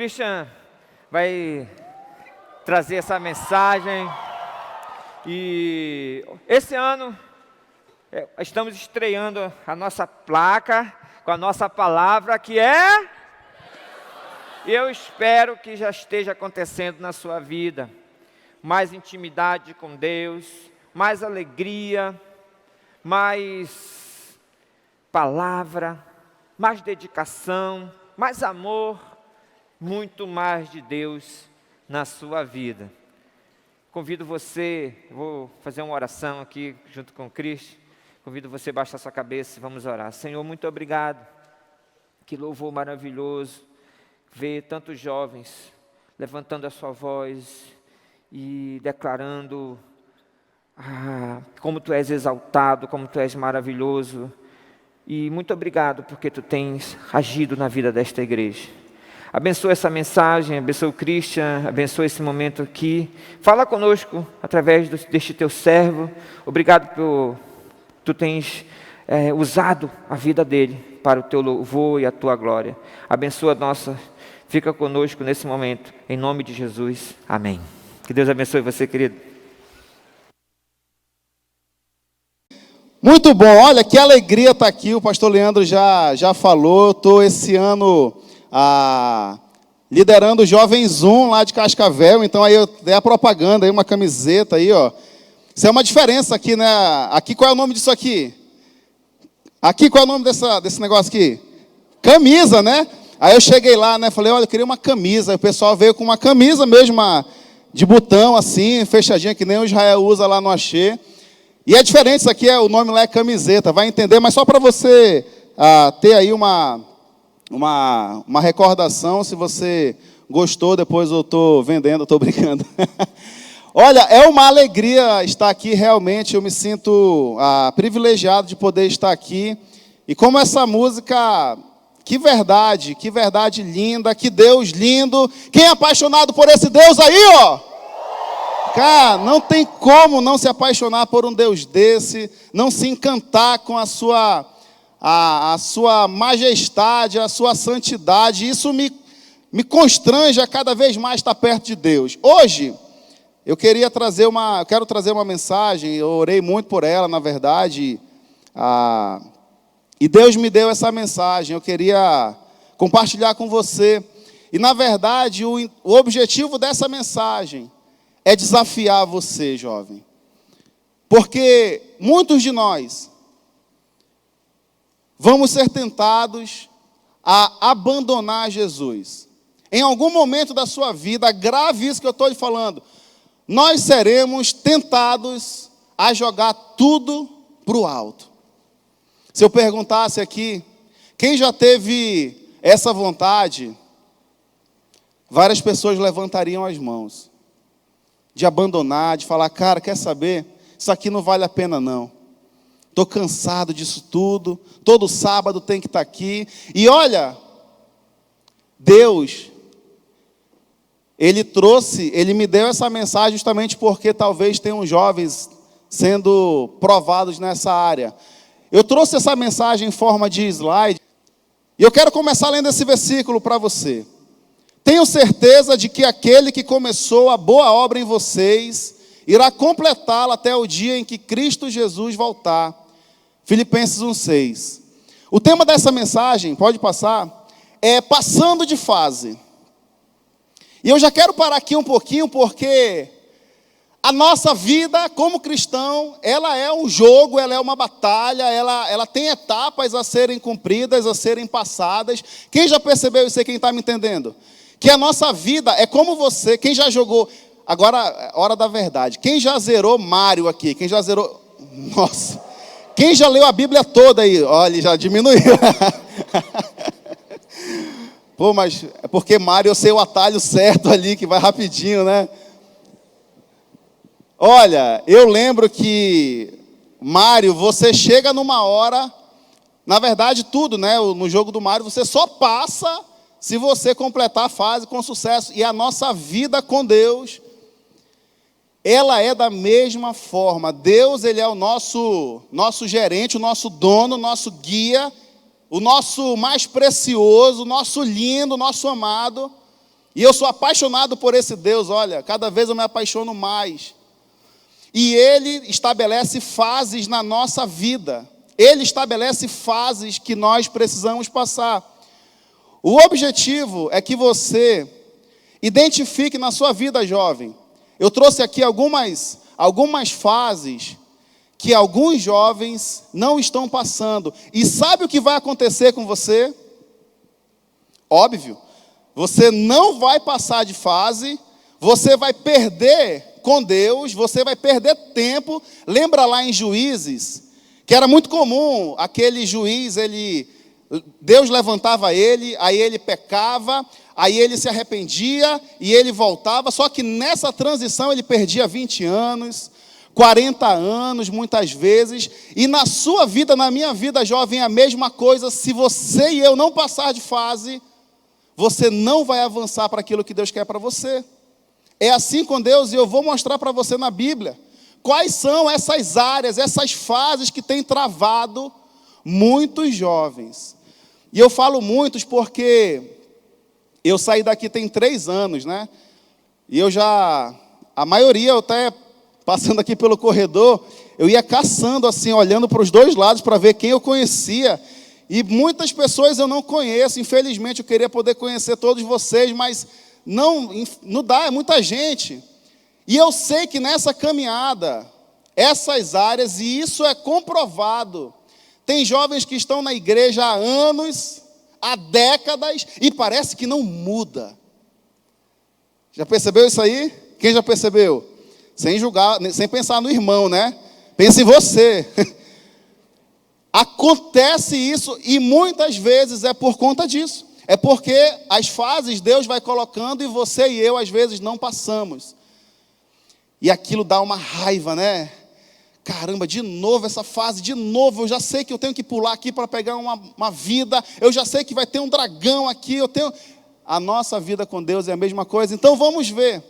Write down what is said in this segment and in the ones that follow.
Christian vai trazer essa mensagem. E esse ano estamos estreando a nossa placa com a nossa palavra, que é... E eu espero que já esteja acontecendo na sua vida. Mais intimidade com Deus, mais alegria, mais palavra, mais dedicação, mais amor, muito mais de Deus na sua vida. Convido você, vou fazer uma oração aqui junto com o Cristo. Convido você a baixar sua cabeça e vamos orar. Senhor, muito obrigado. Que louvor maravilhoso ver tantos jovens levantando a sua voz e declarando como Tu és exaltado, como Tu és maravilhoso. E muito obrigado porque Tu tens agido na vida desta igreja. Abençoa essa mensagem, abençoa o Christian, abençoa esse momento aqui. Fala conosco através deste Teu servo. Obrigado por Tu tens usado a vida dele para o Teu louvor e a Tua glória. Abençoa a nossa, fica conosco nesse momento, em nome de Jesus, amém. Que Deus abençoe você, querido. Muito bom, olha que alegria estar aqui, o pastor Leandro já falou, eu estou esse ano liderando o Jovem Zoom lá de Cascavel, então aí eu dei a propaganda, aí uma camiseta aí, ó. Isso é uma diferença aqui, né? Aqui qual é o nome disso aqui? Aqui qual é o nome desse negócio aqui? Camisa, né? Aí eu cheguei lá, né? Falei, olha, eu queria uma camisa. Aí o pessoal veio com uma camisa mesmo, de botão assim, fechadinha, que nem o Israel usa lá no Axê. E é diferente, isso aqui, o nome lá é camiseta, vai entender, mas só para você ter aí uma recordação, se você gostou, depois eu estou vendendo, estou brincando. Olha, é uma alegria estar aqui, realmente, eu me sinto privilegiado de poder estar aqui. E como essa música, que verdade linda, que Deus lindo. Quem é apaixonado por esse Deus aí, ó? Cara, não tem como não se apaixonar por um Deus desse, não se encantar com a sua majestade, a sua santidade. Isso me constrange a cada vez mais estar perto de Deus. Hoje, eu quero trazer uma mensagem, eu orei muito por ela, na verdade, e Deus me deu essa mensagem, eu queria compartilhar com você. E, na verdade, o objetivo dessa mensagem é desafiar você, jovem. Porque muitos de nós vamos ser tentados a abandonar Jesus. Em algum momento da sua vida, grave isso que eu estou lhe falando, nós seremos tentados a jogar tudo para o alto. Se eu perguntasse aqui, quem já teve essa vontade, várias pessoas levantariam as mãos. De abandonar, de falar, cara, quer saber? Isso aqui não vale a pena não. Estou cansado disso tudo, todo sábado tem que estar aqui. E olha, Deus, Ele me deu essa mensagem justamente porque talvez tenham jovens sendo provados nessa área. Eu trouxe essa mensagem em forma de slide, e eu quero começar lendo esse versículo para você. Tenho certeza de que aquele que começou a boa obra em vocês, irá completá-la até o dia em que Cristo Jesus voltar. Filipenses 1,6. O tema dessa mensagem, pode passar, é passando de fase. E eu já quero parar aqui um pouquinho, porque a nossa vida como cristão, ela é um jogo, ela é uma batalha, ela tem etapas a serem cumpridas, a serem passadas. Quem já percebeu isso aí, quem está me entendendo? Que a nossa vida é como você, quem já jogou, agora, hora da verdade, quem já zerou Mario aqui, quem já zerou, nossa, quem já leu a Bíblia toda aí, olha, já diminuiu. Pô, mas é porque Mario eu sei o atalho certo ali, que vai rapidinho, né? Olha, eu lembro que Mario, você chega numa hora, na verdade tudo, né? No jogo do Mario, você só passa se você completar a fase com sucesso. E a nossa vida com Deus, ela é da mesma forma. Deus, Ele é o nosso gerente, o nosso dono, o nosso guia, o nosso mais precioso, o nosso lindo, o nosso amado. E eu sou apaixonado por esse Deus, olha, cada vez eu me apaixono mais. E Ele estabelece fases na nossa vida. Ele estabelece fases que nós precisamos passar. O objetivo é que você identifique na sua vida, jovem. Eu trouxe aqui algumas fases que alguns jovens não estão passando. E sabe o que vai acontecer com você? Óbvio, você não vai passar de fase, você vai perder com Deus, você vai perder tempo. Lembra lá em Juízes, que era muito comum, aquele juiz, Deus levantava ele, aí ele pecava, aí ele se arrependia e ele voltava, só que nessa transição ele perdia 20 anos, 40 anos muitas vezes, e na sua vida, na minha vida, jovem, a mesma coisa. Se você e eu não passar de fase, você não vai avançar para aquilo que Deus quer para você. É assim com Deus, e eu vou mostrar para você na Bíblia quais são essas áreas, essas fases que têm travado muitos jovens. E eu falo muitos porque eu saí daqui tem 3 anos, né? E a maioria, eu até passando aqui pelo corredor, eu ia caçando assim, olhando para os 2 lados para ver quem eu conhecia. E muitas pessoas eu não conheço, infelizmente eu queria poder conhecer todos vocês, mas não dá, é muita gente. E eu sei que nessa caminhada, essas áreas, e isso é comprovado, tem jovens que estão na igreja há anos, há décadas, e parece que não muda. Já percebeu isso aí? Quem já percebeu? Sem julgar, sem pensar no irmão, né? Pense em você. Acontece isso, e muitas vezes é por conta disso. É porque as fases Deus vai colocando e você e eu às vezes não passamos. E aquilo dá uma raiva, né? Caramba, de novo essa fase, de novo, eu já sei que eu tenho que pular aqui para pegar uma vida, eu já sei que vai ter um dragão aqui, A nossa vida com Deus é a mesma coisa. Então vamos ver.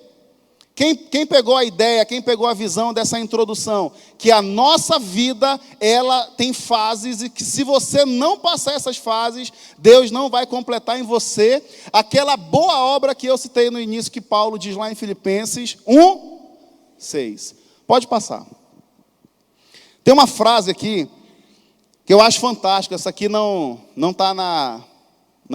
Quem pegou a ideia, quem pegou a visão dessa introdução? Que a nossa vida, ela tem fases, e que se você não passar essas fases, Deus não vai completar em você aquela boa obra que eu citei no início, que Paulo diz lá em Filipenses 1:6. Pode passar. Tem uma frase aqui que eu acho fantástica. Essa aqui não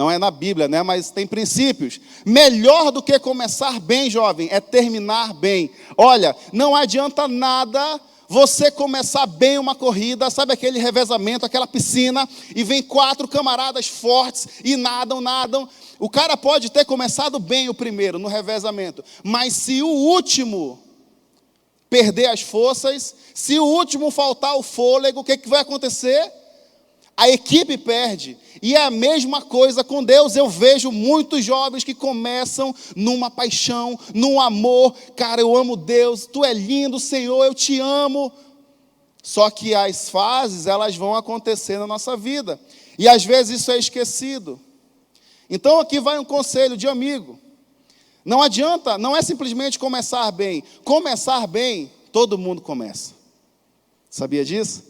é na Bíblia, né? Mas tem princípios. Melhor do que começar bem, jovem, é terminar bem. Olha, não adianta nada você começar bem uma corrida, sabe aquele revezamento, aquela piscina, e vem 4 camaradas fortes e nadam. O cara pode ter começado bem o primeiro, no revezamento, mas se o último perder as forças, se o último faltar o fôlego, o que vai acontecer? A equipe perde. E é a mesma coisa com Deus. Eu vejo muitos jovens que começam numa paixão, num amor. Cara, eu amo Deus, Tu é lindo, Senhor, eu te amo. Só que as fases, elas vão acontecer na nossa vida. E às vezes isso é esquecido. Então aqui vai um conselho de amigo. Não adianta, não é simplesmente começar bem. Começar bem, todo mundo começa. Sabia disso?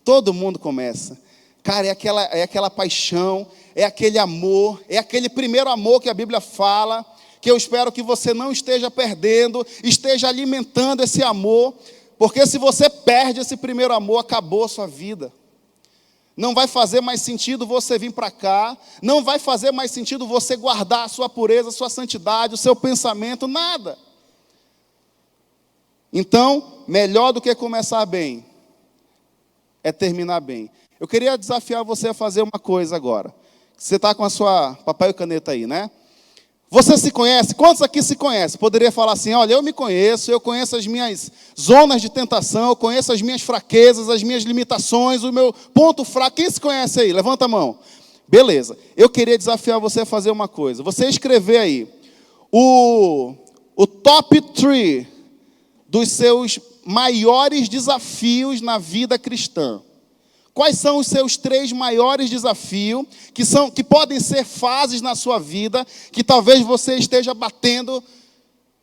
Todo mundo começa. Cara, é aquela paixão, é aquele amor, é aquele primeiro amor que a Bíblia fala, que eu espero que você não esteja perdendo, esteja alimentando esse amor, porque se você perde esse primeiro amor, acabou a sua vida. Não vai fazer mais sentido você vir para cá, não vai fazer mais sentido você guardar a sua pureza, a sua santidade, o seu pensamento, nada. Então, melhor do que começar bem, é terminar bem. Eu queria desafiar você a fazer uma coisa agora. Você está com a sua papel e caneta aí, né? Você se conhece? Quantos aqui se conhecem? Poderia falar assim, olha, eu me conheço, eu conheço as minhas zonas de tentação, eu conheço as minhas fraquezas, as minhas limitações, o meu ponto fraco. Quem se conhece aí? Levanta a mão. Beleza. Eu queria desafiar você a fazer uma coisa. Você escrever aí o top 3 dos seus maiores desafios na vida cristã. Quais são os seus 3 maiores desafios, que podem ser fases na sua vida, que talvez você esteja batendo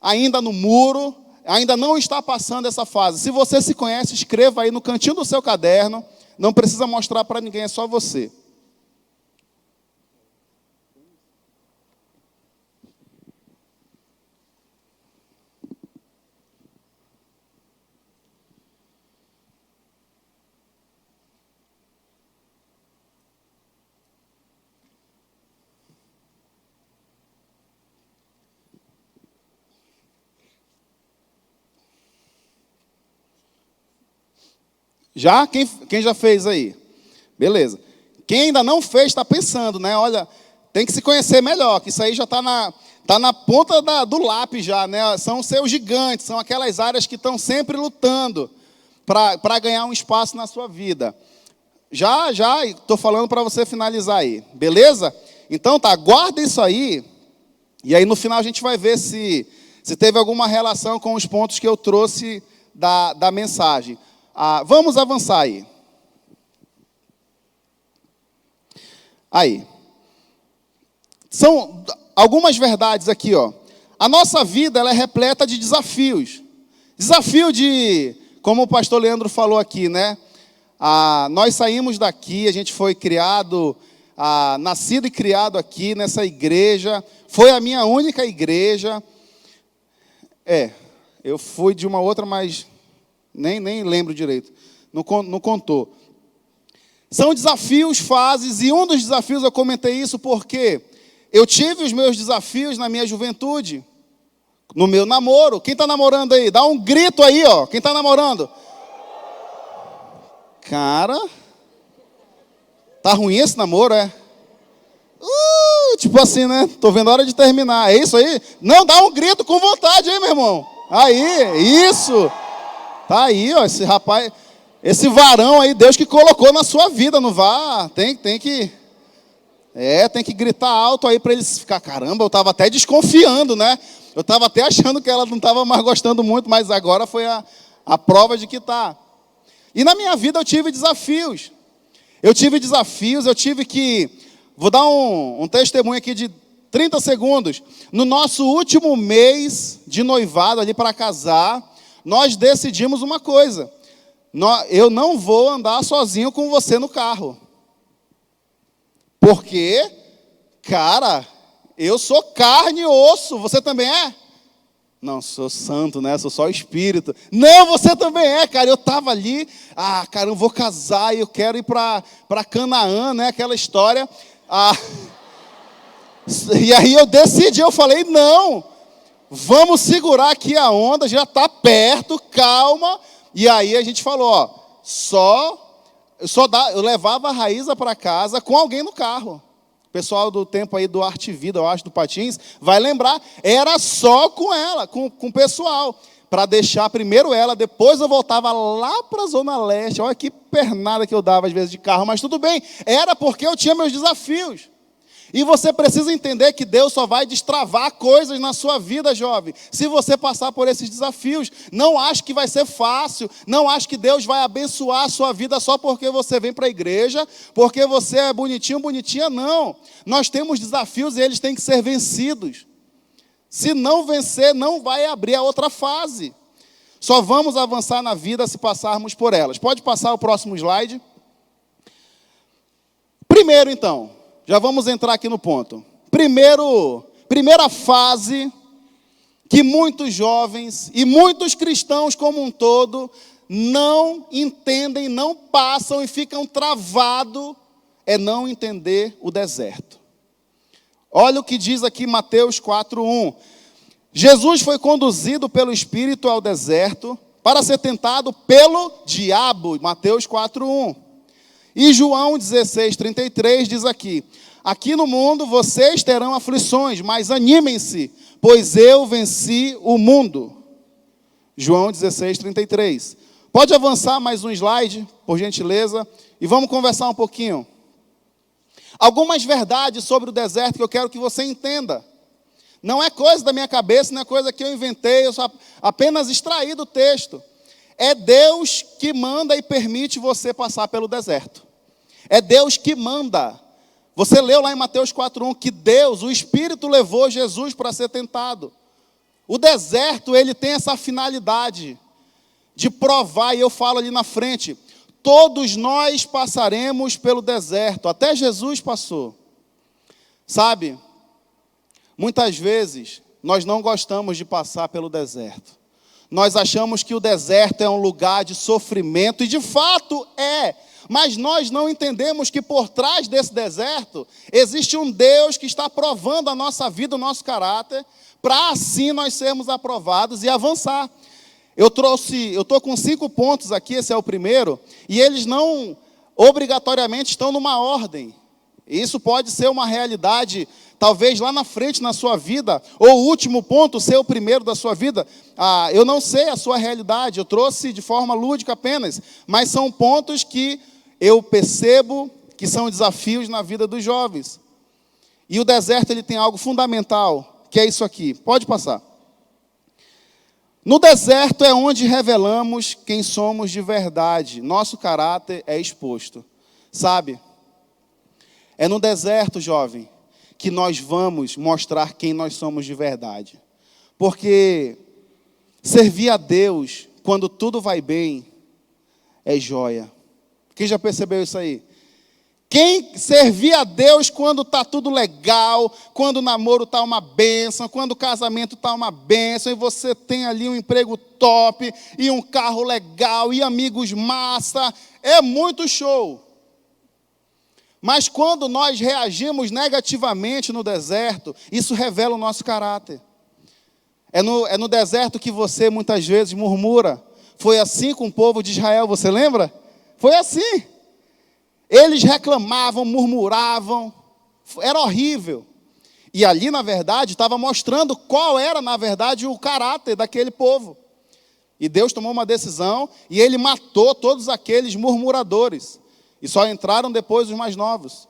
ainda no muro, ainda não está passando essa fase. Se você se conhece, escreva aí no cantinho do seu caderno, não precisa mostrar para ninguém, é só você. Já? Quem já fez aí? Beleza. Quem ainda não fez, está pensando, né? Olha, tem que se conhecer melhor, que isso aí já está na ponta do lápis já, né? São seus gigantes, são aquelas áreas que estão sempre lutando para ganhar um espaço na sua vida. Já, estou falando para você finalizar aí, beleza? Então tá, guarda isso aí, e aí no final a gente vai ver se teve alguma relação com os pontos que eu trouxe da mensagem. Vamos avançar aí. Aí. São algumas verdades aqui, ó. A nossa vida, ela é repleta de desafios. Desafio como o pastor Leandro falou aqui, né? Nós saímos daqui, a gente foi criado, nascido e criado aqui nessa igreja. Foi a minha única igreja. Eu fui de uma outra, mas nem lembro direito. Não contou. São desafios, fases, e um dos desafios eu comentei isso porque eu tive os meus desafios na minha juventude, no meu namoro. Quem está namorando aí? Dá um grito aí, ó. Quem está namorando? Cara, tá ruim esse namoro, é? Tipo assim, né? Tô vendo a hora de terminar. É isso aí? Não, dá um grito com vontade aí, meu irmão. Aí, isso. Tá aí, ó, esse rapaz, esse varão aí, Deus que colocou na sua vida, não vá. Tem que gritar alto aí para eles ficar, caramba, eu estava até desconfiando, né? Eu estava até achando que ela não estava mais gostando muito, mas agora foi a prova de que está. E na minha vida eu tive desafios. Eu tive que... Vou dar um testemunho aqui de 30 segundos. No nosso último mês de noivado, ali para casar, nós decidimos uma coisa. Eu não vou andar sozinho com você no carro. Porque, cara, eu sou carne e osso. Você também é? Não, sou santo, né? Sou só espírito. Não, você também é, cara. Eu estava ali, cara, eu vou casar e eu quero ir para Canaã, né? Aquela história. E aí eu decidi, eu falei, não, vamos segurar aqui a onda, já está perto, calma. E aí a gente falou, eu levava a Raíza para casa com alguém no carro. O pessoal do tempo aí do Arte Vida, eu acho, do Patins, vai lembrar, era só com ela, com o pessoal, para deixar primeiro ela, depois eu voltava lá para a Zona Leste. Olha que pernada que eu dava às vezes de carro, mas tudo bem, era porque eu tinha meus desafios. E você precisa entender que Deus só vai destravar coisas na sua vida, jovem, se você passar por esses desafios. Não ache que vai ser fácil, não ache que Deus vai abençoar a sua vida só porque você vem para a igreja, porque você é bonitinho, bonitinha, não. Nós temos desafios e eles têm que ser vencidos. Se não vencer, não vai abrir a outra fase. Só vamos avançar na vida se passarmos por elas. Pode passar o próximo slide. Primeiro, então, já vamos entrar aqui no ponto. Primeira fase que muitos jovens e muitos cristãos como um todo não entendem, não passam e ficam travados, é não entender o deserto. Olha o que diz aqui Mateus 4:1. Jesus foi conduzido pelo Espírito ao deserto para ser tentado pelo diabo. Mateus 4:1. E João 16:33 diz aqui: aqui no mundo vocês terão aflições, mas animem-se, pois eu venci o mundo. João 16:33. Pode avançar mais um slide, por gentileza, e vamos conversar um pouquinho. Algumas verdades sobre o deserto que eu quero que você entenda. Não é coisa da minha cabeça, não é coisa que eu inventei, eu só apenas extraí do texto. É Deus que manda e permite você passar pelo deserto. É Deus que manda. Você leu lá em Mateus 4:1 que Deus, o Espírito, levou Jesus para ser tentado. O deserto, ele tem essa finalidade de provar, e eu falo ali na frente, todos nós passaremos pelo deserto, até Jesus passou. Sabe, muitas vezes nós não gostamos de passar pelo deserto. Nós achamos que o deserto é um lugar de sofrimento, e de fato é. Mas nós não entendemos que por trás desse deserto existe um Deus que está provando a nossa vida, o nosso caráter, para assim nós sermos aprovados e avançar. Eu estou com 5 pontos aqui, esse é o primeiro, e eles não obrigatoriamente estão numa ordem. Isso pode ser uma realidade, talvez lá na frente na sua vida, ou o último ponto ser o primeiro da sua vida. Eu não sei a sua realidade, eu trouxe de forma lúdica apenas, mas são pontos que eu percebo que são desafios na vida dos jovens. E o deserto ele tem algo fundamental, que é isso aqui. Pode passar. No deserto é onde revelamos quem somos de verdade. Nosso caráter é exposto. Sabe? É no deserto, jovem, que nós vamos mostrar quem nós somos de verdade. Porque servir a Deus, quando tudo vai bem, é joia. Quem já percebeu isso aí? Quem servir a Deus quando está tudo legal, quando o namoro está uma bênção, quando o casamento está uma bênção, e você tem ali um emprego top, e um carro legal, e amigos massa, é muito show. Mas quando nós reagimos negativamente no deserto, isso revela o nosso caráter. É no deserto que você muitas vezes murmura. Foi assim com o povo de Israel, você lembra? Foi assim. Eles reclamavam, murmuravam, era horrível. E ali, na verdade, estava mostrando qual era, na verdade, o caráter daquele povo. E Deus tomou uma decisão e ele matou todos aqueles murmuradores. E só entraram depois os mais novos.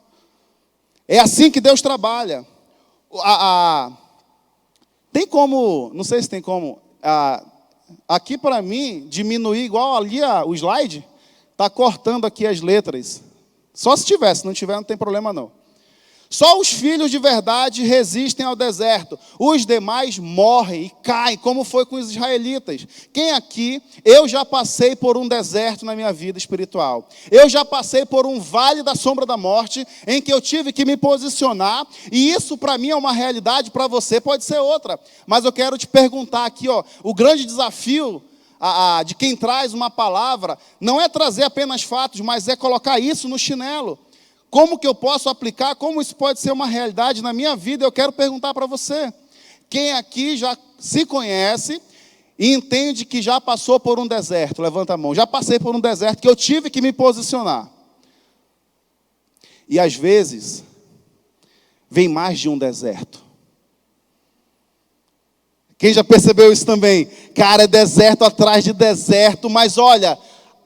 É assim que Deus trabalha. Tem como, não sei se tem como, aqui para mim, diminuir igual ali o slide, está cortando aqui as letras. Só se tivesse, se não tiver, não tem problema não. Só os filhos de verdade resistem ao deserto. Os demais morrem e caem, como foi com os israelitas. Quem aqui, eu já passei por um deserto na minha vida espiritual. Eu já passei por um vale da sombra da morte, em que eu tive que me posicionar. E isso para mim é uma realidade, para você pode ser outra. Mas eu quero te perguntar aqui, o grande desafio de quem traz uma palavra, não é trazer apenas fatos, mas é colocar isso no chinelo. Como que eu posso aplicar? Como isso pode ser uma realidade na minha vida? Eu quero perguntar para você. Quem aqui já se conhece e entende que já passou por um deserto? Levanta a mão. Já passei por um deserto que eu tive que me posicionar. E às vezes, vem mais de um deserto. Quem já percebeu isso também? Cara, é deserto atrás de deserto, mas olha,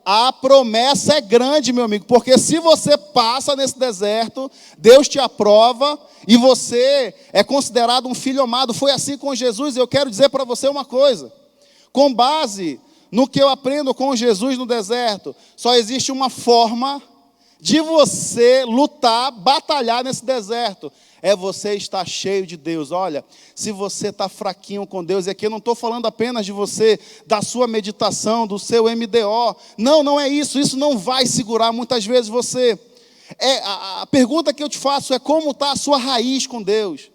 a promessa é grande, meu amigo, porque se você passa nesse deserto, Deus te aprova e você é considerado um filho amado. Foi assim com Jesus, e eu quero dizer para você uma coisa. Com base no que eu aprendo com Jesus no deserto, só existe uma forma de você lutar, batalhar nesse deserto. É você estar cheio de Deus. Olha, se você está fraquinho com Deus, e aqui eu não estou falando apenas de você, da sua meditação, do seu MDO. Não é isso. Isso não vai segurar muitas vezes você. A pergunta que eu te faço é como está a sua raiz com Deus.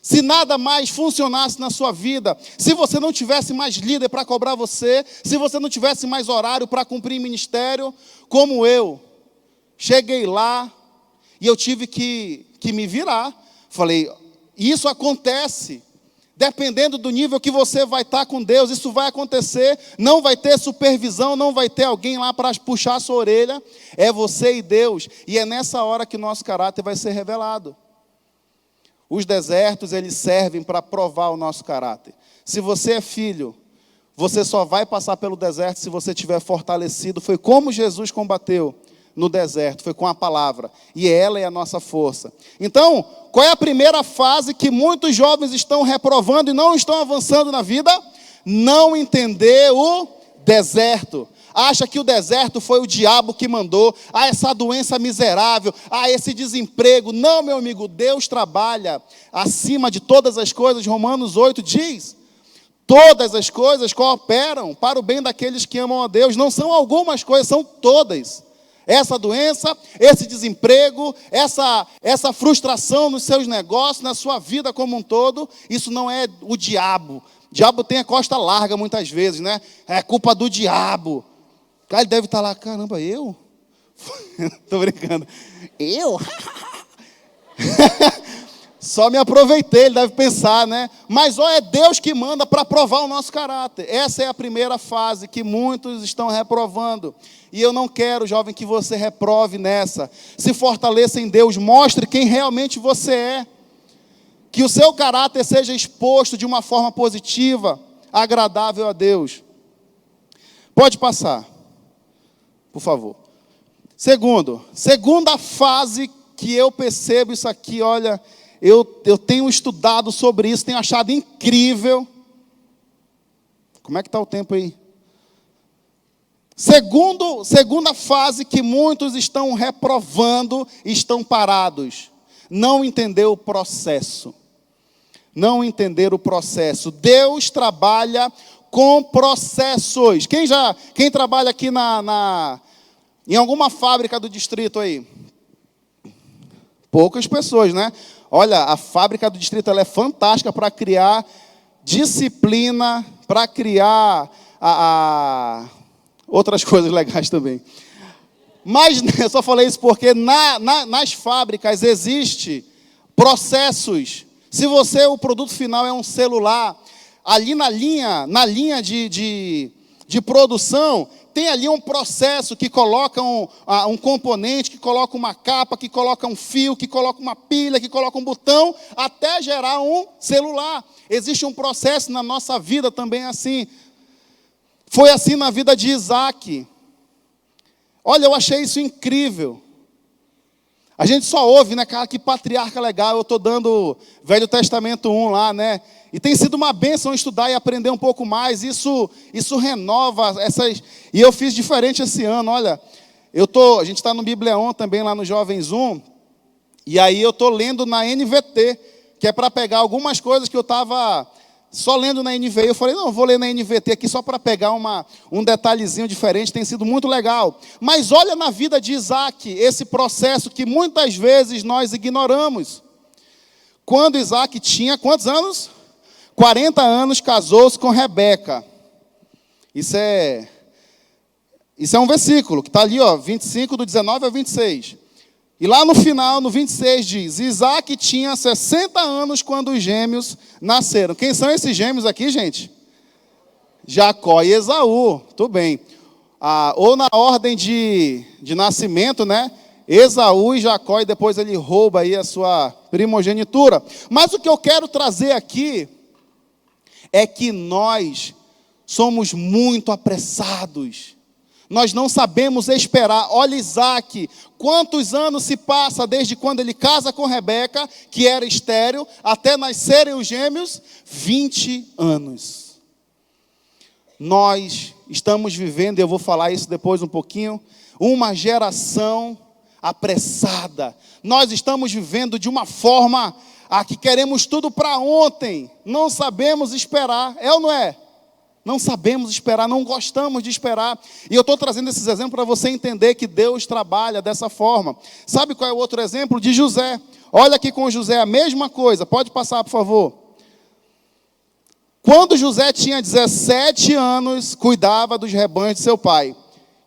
Se nada mais funcionasse na sua vida, se você não tivesse mais líder para cobrar você, se você não tivesse mais horário para cumprir ministério, como eu, cheguei lá e eu tive que me virar. Falei, isso acontece, dependendo do nível que você vai estar com Deus, isso vai acontecer, não vai ter supervisão, não vai ter alguém lá para puxar a sua orelha, é você e Deus, e é nessa hora que nosso caráter vai ser revelado. Os desertos, eles servem para provar o nosso caráter. Se você é filho, você só vai passar pelo deserto se você estiver fortalecido. Foi como Jesus combateu no deserto, foi com a palavra, e ela é a nossa força. Então, qual é a primeira fase que muitos jovens estão reprovando e não estão avançando na vida? Não entender o deserto. Acha que o deserto foi o diabo que mandou, essa doença miserável, esse desemprego. Não, meu amigo, Deus trabalha acima de todas as coisas. Romanos 8 diz, todas as coisas cooperam para o bem daqueles que amam a Deus. Não são algumas coisas, são todas. Essa doença, esse desemprego, essa frustração nos seus negócios, na sua vida como um todo, isso não é o diabo. O diabo tem a costa larga muitas vezes, né? É culpa do diabo. Ele deve estar lá, caramba, eu? Estou brincando. Eu? Só me aproveitei, ele deve pensar, né? Mas é Deus que manda para provar o nosso caráter. Essa é a primeira fase que muitos estão reprovando. E eu não quero, jovem, que você reprove nessa. Se fortaleça em Deus, mostre quem realmente você é. Que o seu caráter seja exposto de uma forma positiva, agradável a Deus. Pode passar, por favor. Segunda fase que eu percebo isso aqui, olha, eu tenho estudado sobre isso, tenho achado incrível. Como é que está o tempo aí? Segunda fase que muitos estão reprovando, estão parados. Não entender o processo. Não entender o processo. Deus trabalha com processos. Quem trabalha aqui em alguma fábrica do distrito aí? Poucas pessoas, né? Olha, a fábrica do distrito ela é fantástica para criar disciplina, para criar outras coisas legais também. Mas eu só falei isso porque nas fábricas existem processos. Se o produto final é um celular, ali na linha de produção, tem ali um processo que coloca um componente, que coloca uma capa, que coloca um fio, que coloca uma pilha, que coloca um botão, até gerar um celular. Existe um processo na nossa vida também assim. Foi assim na vida de Isaac. Olha, eu achei isso incrível. A gente só ouve, né, cara, que patriarca legal. Eu estou dando Velho Testamento 1 lá, né? E tem sido uma bênção estudar e aprender um pouco mais. Isso renova essas... E eu fiz diferente esse ano, olha. A gente está no Bibliaon também, lá no Jovens 1. E aí eu estou lendo na NVT, que é para pegar algumas coisas que eu estava só lendo na NVI. Eu falei, não, eu vou ler na NVT aqui só para pegar um detalhezinho diferente. Tem sido muito legal. Mas olha na vida de Isaac, esse processo que muitas vezes nós ignoramos. Quando Isaac tinha quantos anos? 40 anos, casou-se com Rebeca. Isso é um versículo que está ali, 25, do 19 ao 26. E lá no final, no 26, diz: Isaac tinha 60 anos quando os gêmeos nasceram. Quem são esses gêmeos aqui, gente? Jacó e Esaú. Tudo bem. Ou na ordem de nascimento, né? Esaú e Jacó, e depois ele rouba aí a sua primogenitura. Mas o que eu quero trazer aqui é que nós somos muito apressados. Nós não sabemos esperar. Olha Isaac, quantos anos se passa desde quando ele casa com Rebeca, que era estéril, até nascerem os gêmeos? 20 anos. Nós estamos vivendo, e eu vou falar isso depois um pouquinho, uma geração apressada. Nós estamos vivendo de uma forma que queremos tudo para ontem. Não sabemos esperar, é ou não é? Não sabemos esperar, não gostamos de esperar. E eu estou trazendo esses exemplos para você entender que Deus trabalha dessa forma. Sabe qual é o outro exemplo? De José. Olha aqui com José a mesma coisa. Pode passar, por favor. Quando José tinha 17 anos, cuidava dos rebanhos de seu pai.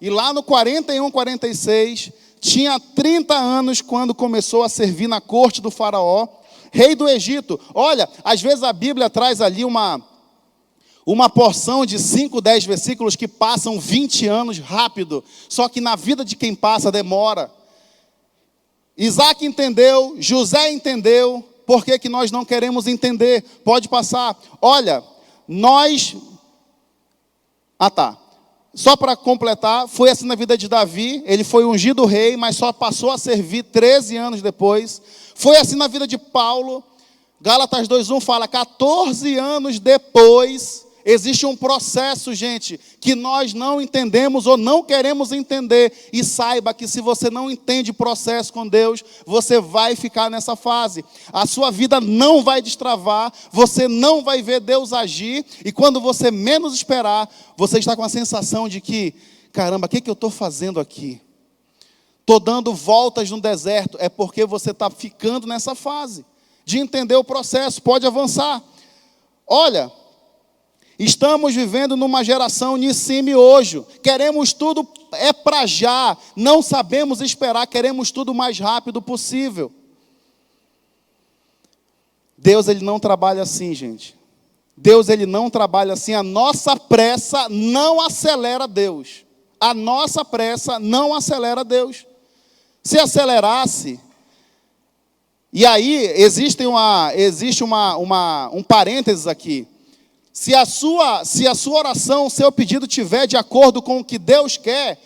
E lá no 41, 46, tinha 30 anos quando começou a servir na corte do faraó, rei do Egito. Olha, às vezes a Bíblia traz ali uma porção de 5, 10 versículos que passam 20 anos rápido. Só que na vida de quem passa demora. Isaac entendeu, José entendeu. Por que nós não queremos entender? Pode passar. Olha, só para completar, foi assim na vida de Davi. Ele foi ungido rei, mas só passou a servir 13 anos depois. Foi assim na vida de Paulo. Gálatas 2:1 fala, 14 anos depois... Existe um processo, gente, que nós não entendemos ou não queremos entender. E saiba que se você não entende o processo com Deus, você vai ficar nessa fase. A sua vida não vai destravar, você não vai ver Deus agir. E quando você menos esperar, você está com a sensação de que, caramba, o que eu estou fazendo aqui? Estou dando voltas no deserto. É porque você está ficando nessa fase de entender o processo. Pode avançar. Olha... Estamos vivendo numa geração Nissim hoje. Queremos tudo para já. Não sabemos esperar. Queremos tudo o mais rápido possível. Deus, ele não trabalha assim, gente. Deus, ele não trabalha assim. A nossa pressa não acelera Deus. A nossa pressa não acelera Deus. Se acelerasse, e aí existe um parênteses aqui. Se a sua oração, o seu pedido tiver de acordo com o que Deus quer,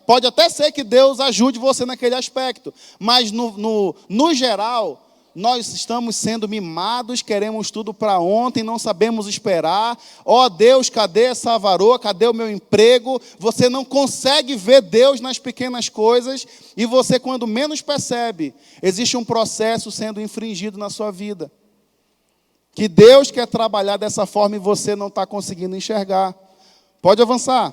pode até ser que Deus ajude você naquele aspecto. Mas no geral, nós estamos sendo mimados, queremos tudo para ontem, não sabemos esperar. Ó Deus, cadê essa varoa? Cadê o meu emprego? Você não consegue ver Deus nas pequenas coisas, e você, quando menos percebe, existe um processo sendo infringido na sua vida. Que Deus quer trabalhar dessa forma e você não está conseguindo enxergar. Pode avançar.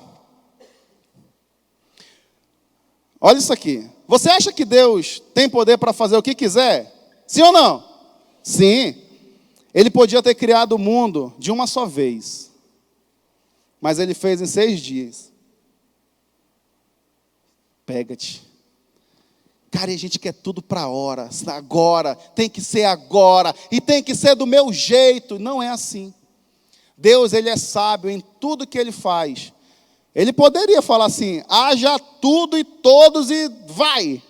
Olha isso aqui. Você acha que Deus tem poder para fazer o que quiser? Sim ou não? Sim. Ele podia ter criado o mundo de uma só vez. Mas ele fez em 6 dias. Pega-te. Cara, e a gente quer tudo para hora, agora, tem que ser agora, e tem que ser do meu jeito. Não é assim. Deus, ele é sábio em tudo que ele faz. Ele poderia falar assim, haja tudo e todos e vai.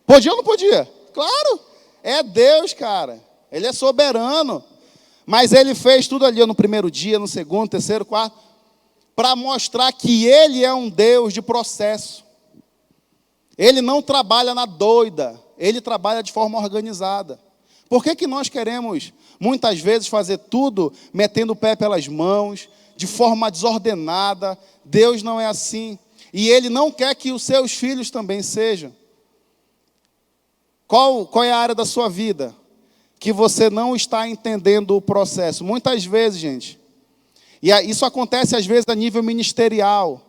Podia ou não podia? Claro, é Deus, cara. Ele é soberano. Mas ele fez tudo ali no primeiro dia, no segundo, terceiro, quarto, para mostrar que ele é um Deus de processo. Ele não trabalha na doida, ele trabalha de forma organizada. Por que nós queremos, muitas vezes, fazer tudo metendo o pé pelas mãos, de forma desordenada? Deus não é assim. E ele não quer que os seus filhos também sejam. Qual é a área da sua vida que você não está entendendo o processo? Muitas vezes, gente, e isso acontece às vezes a nível ministerial.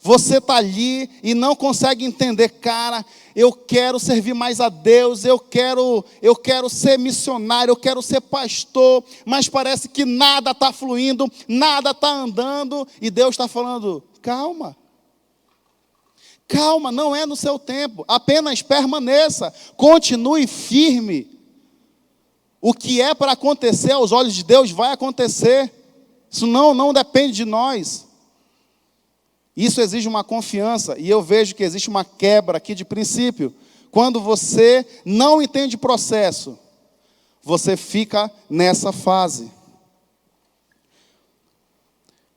Você está ali e não consegue entender, cara, eu quero servir mais a Deus, eu quero ser missionário, eu quero ser pastor, mas parece que nada está fluindo, nada está andando, e Deus está falando, calma. Calma, não é no seu tempo, apenas permaneça, continue firme. O que é para acontecer aos olhos de Deus vai acontecer, isso não depende de nós. Isso exige uma confiança, e eu vejo que existe uma quebra aqui de princípio. Quando você não entende o processo, você fica nessa fase.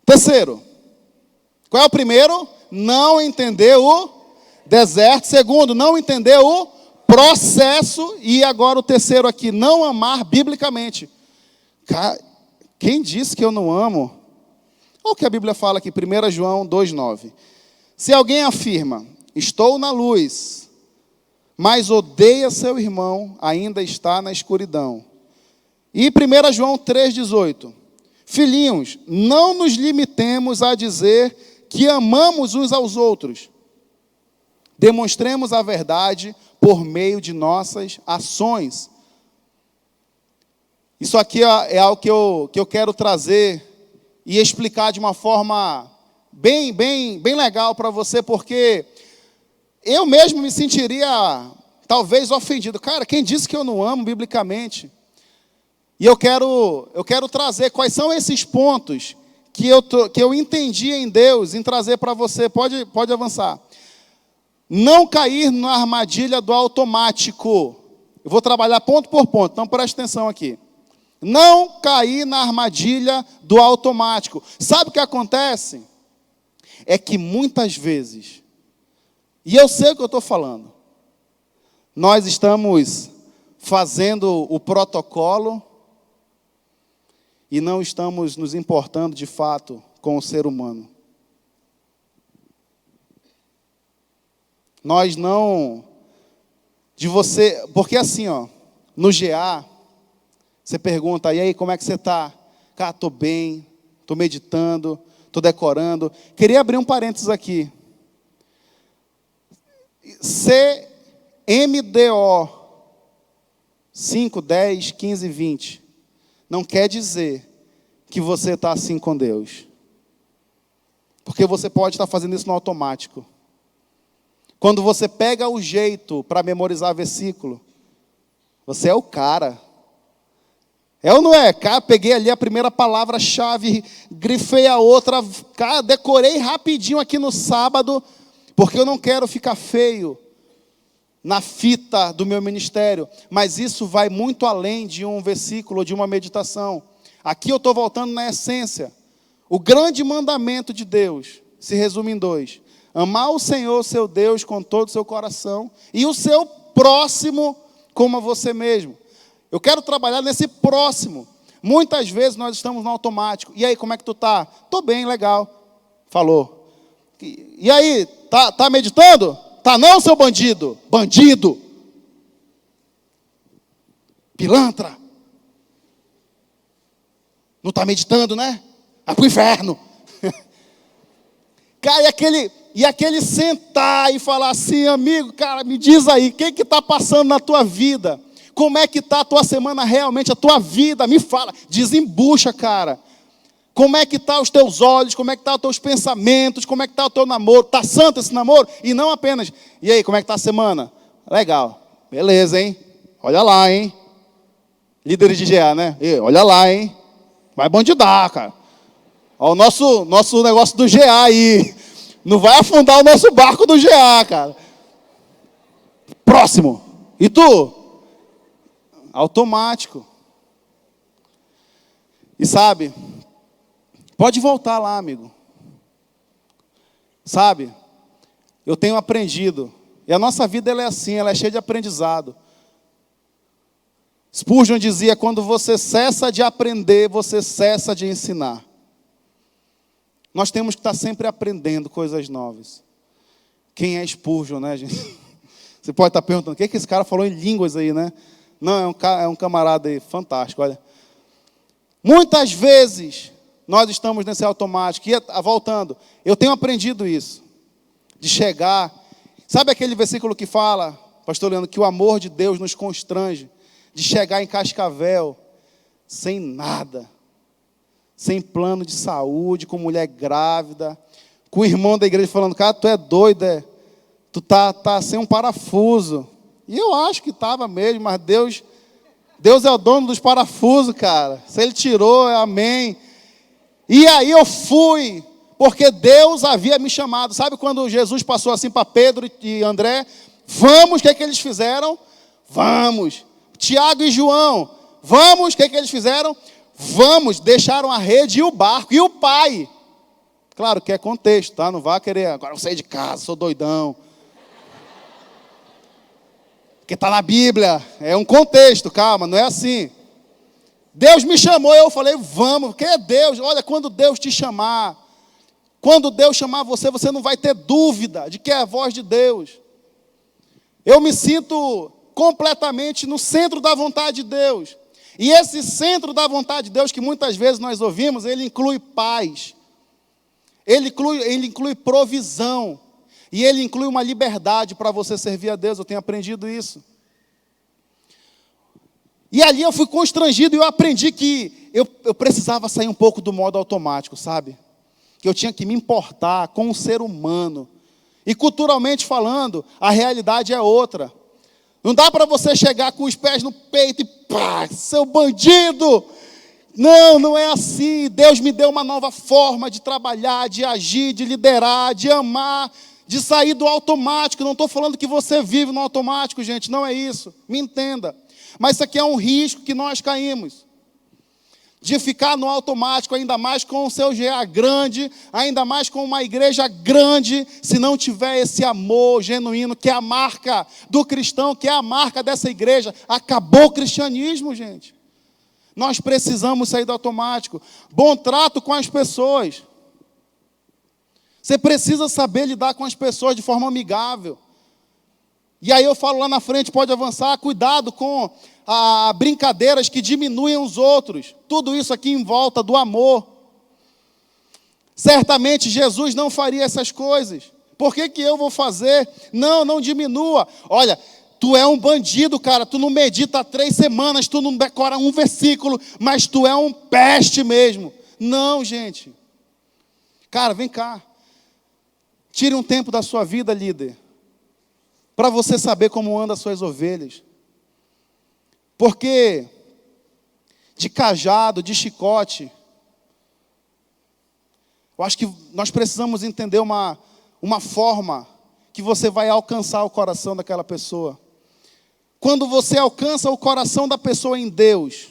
Terceiro, qual é o primeiro? Não entender o deserto. Segundo, não entender o processo. E agora o terceiro aqui, não amar biblicamente. Quem disse que eu não amo? Olha o que a Bíblia fala aqui, 1 João 2,9. Se alguém afirma, estou na luz, mas odeia seu irmão, ainda está na escuridão. E 1 João 3,18. Filhinhos, não nos limitemos a dizer que amamos uns aos outros. Demonstremos a verdade por meio de nossas ações. Isso aqui é algo que eu quero trazer e explicar de uma forma bem legal para você, porque eu mesmo me sentiria talvez ofendido. Cara, quem disse que eu não amo biblicamente? E eu quero trazer quais são esses pontos que eu entendi em Deus, em trazer para você. Pode avançar. Não cair na armadilha do automático. Eu vou trabalhar ponto por ponto, então preste atenção aqui. Não cair na armadilha do automático. Sabe o que acontece? É que muitas vezes, e eu sei o que eu estou falando, nós estamos fazendo o protocolo e não estamos nos importando de fato com o ser humano. Nós não, porque assim, no GA, você pergunta, e aí, como é que você está? Cara, estou bem, estou meditando, estou decorando. Queria abrir um parênteses aqui. CMDO 5, 10, 15, 20 não quer dizer que você está assim com Deus. Porque você pode estar fazendo isso no automático. Quando você pega o jeito para memorizar versículo, você é o cara. É ou não é? Cara, peguei ali a primeira palavra-chave, grifei a outra, cara, decorei rapidinho aqui no sábado, porque eu não quero ficar feio na fita do meu ministério. Mas isso vai muito além de um versículo, de uma meditação. Aqui eu estou voltando na essência. O grande mandamento de Deus se resume em 2. Amar o Senhor, seu Deus, com todo o seu coração, e o seu próximo como a você mesmo. Eu quero trabalhar nesse próximo. Muitas vezes nós estamos no automático. E aí, como é que tu tá? Tô bem, legal. Falou. E aí, tá meditando? Tá não, seu bandido? Bandido. Pilantra. Não tá meditando, né? Vai pro inferno. Cara, e aquele sentar e falar assim, amigo, cara, me diz aí, o que está passando na tua vida? Como é que está a tua semana realmente, a tua vida? Me fala, desembucha, cara. Como é que está os teus olhos, como é que estão os teus pensamentos, como é que está o teu namoro? Está santo esse namoro? E não apenas, e aí, como é que está a semana? Legal, beleza, hein? Olha lá, hein? Líderes de GA, né? E, olha lá, hein? Vai bandidar, cara. Olha o nosso negócio do GA aí. Não vai afundar o nosso barco do GA, cara. Próximo. E tu? Automático. E sabe, pode voltar lá, amigo. Sabe, eu tenho aprendido. E a nossa vida ela é assim, ela é cheia de aprendizado. Spurgeon dizia, quando você cessa de aprender, você cessa de ensinar. Nós temos que estar sempre aprendendo coisas novas. Quem é Spurgeon, né, gente? Você pode estar perguntando, o que esse cara falou em línguas aí, né? Não, é um camarada aí, fantástico, olha. Muitas vezes, nós estamos nesse automático. E, voltando, eu tenho aprendido isso. De chegar... Sabe aquele versículo que fala, pastor Leandro, que o amor de Deus nos constrange? De chegar em Cascavel, sem nada. Sem plano de saúde, com mulher grávida, com o irmão da igreja falando, cara, tu é doido, tu tá sem um parafuso. E eu acho que estava mesmo, mas Deus é o dono dos parafusos, cara. Se Ele tirou, é amém. E aí eu fui, porque Deus havia me chamado. Sabe quando Jesus passou assim para Pedro e André? Vamos, o que é que eles fizeram? Vamos. Tiago e João, vamos, o que é que eles fizeram? Vamos, deixaram a rede e o barco, e o pai. Claro que é contexto, tá? Não vá querer, agora eu saí de casa, sou doidão. Porque está na Bíblia, é um contexto, calma, não é assim. Deus me chamou, eu falei, vamos, porque é Deus. Olha, quando Deus te chamar, quando Deus chamar você, você não vai ter dúvida de que é a voz de Deus. Eu me sinto completamente no centro da vontade de Deus. E esse centro da vontade de Deus, que muitas vezes nós ouvimos, ele inclui paz, ele inclui provisão, e ele inclui uma liberdade para você servir a Deus. Eu tenho aprendido isso. E ali eu fui constrangido e eu aprendi que eu precisava sair um pouco do modo automático, sabe? Que eu tinha que me importar com o ser humano. E culturalmente falando, a realidade é outra. Não dá para você chegar com os pés no peito e pá, seu bandido. Não, não é assim. Deus me deu uma nova forma de trabalhar, de agir, de liderar, de amar, de sair do automático. Não estou falando que você vive no automático, gente, não é isso. Me entenda. Mas isso aqui é um risco que nós caímos. De ficar no automático, ainda mais com o seu GA grande, ainda mais com uma igreja grande, se não tiver esse amor genuíno, que é a marca do cristão, que é a marca dessa igreja. Acabou o cristianismo, gente. Nós precisamos sair do automático. Bom trato com as pessoas. Você precisa saber lidar com as pessoas de forma amigável. E aí eu falo lá na frente, pode avançar, cuidado com brincadeiras que diminuem os outros. Tudo isso aqui em volta do amor. Certamente Jesus não faria essas coisas. Por que eu vou fazer? Não diminua. Olha, tu é um bandido, cara, tu não medita há 3 semanas, tu não decora um versículo, mas tu é um peste mesmo. Não, gente. Cara, vem cá. Tire um tempo da sua vida, líder, para você saber como andam as suas ovelhas. Porque de cajado, de chicote. Eu acho que nós precisamos entender uma forma que você vai alcançar o coração daquela pessoa. Quando você alcança o coração da pessoa em Deus,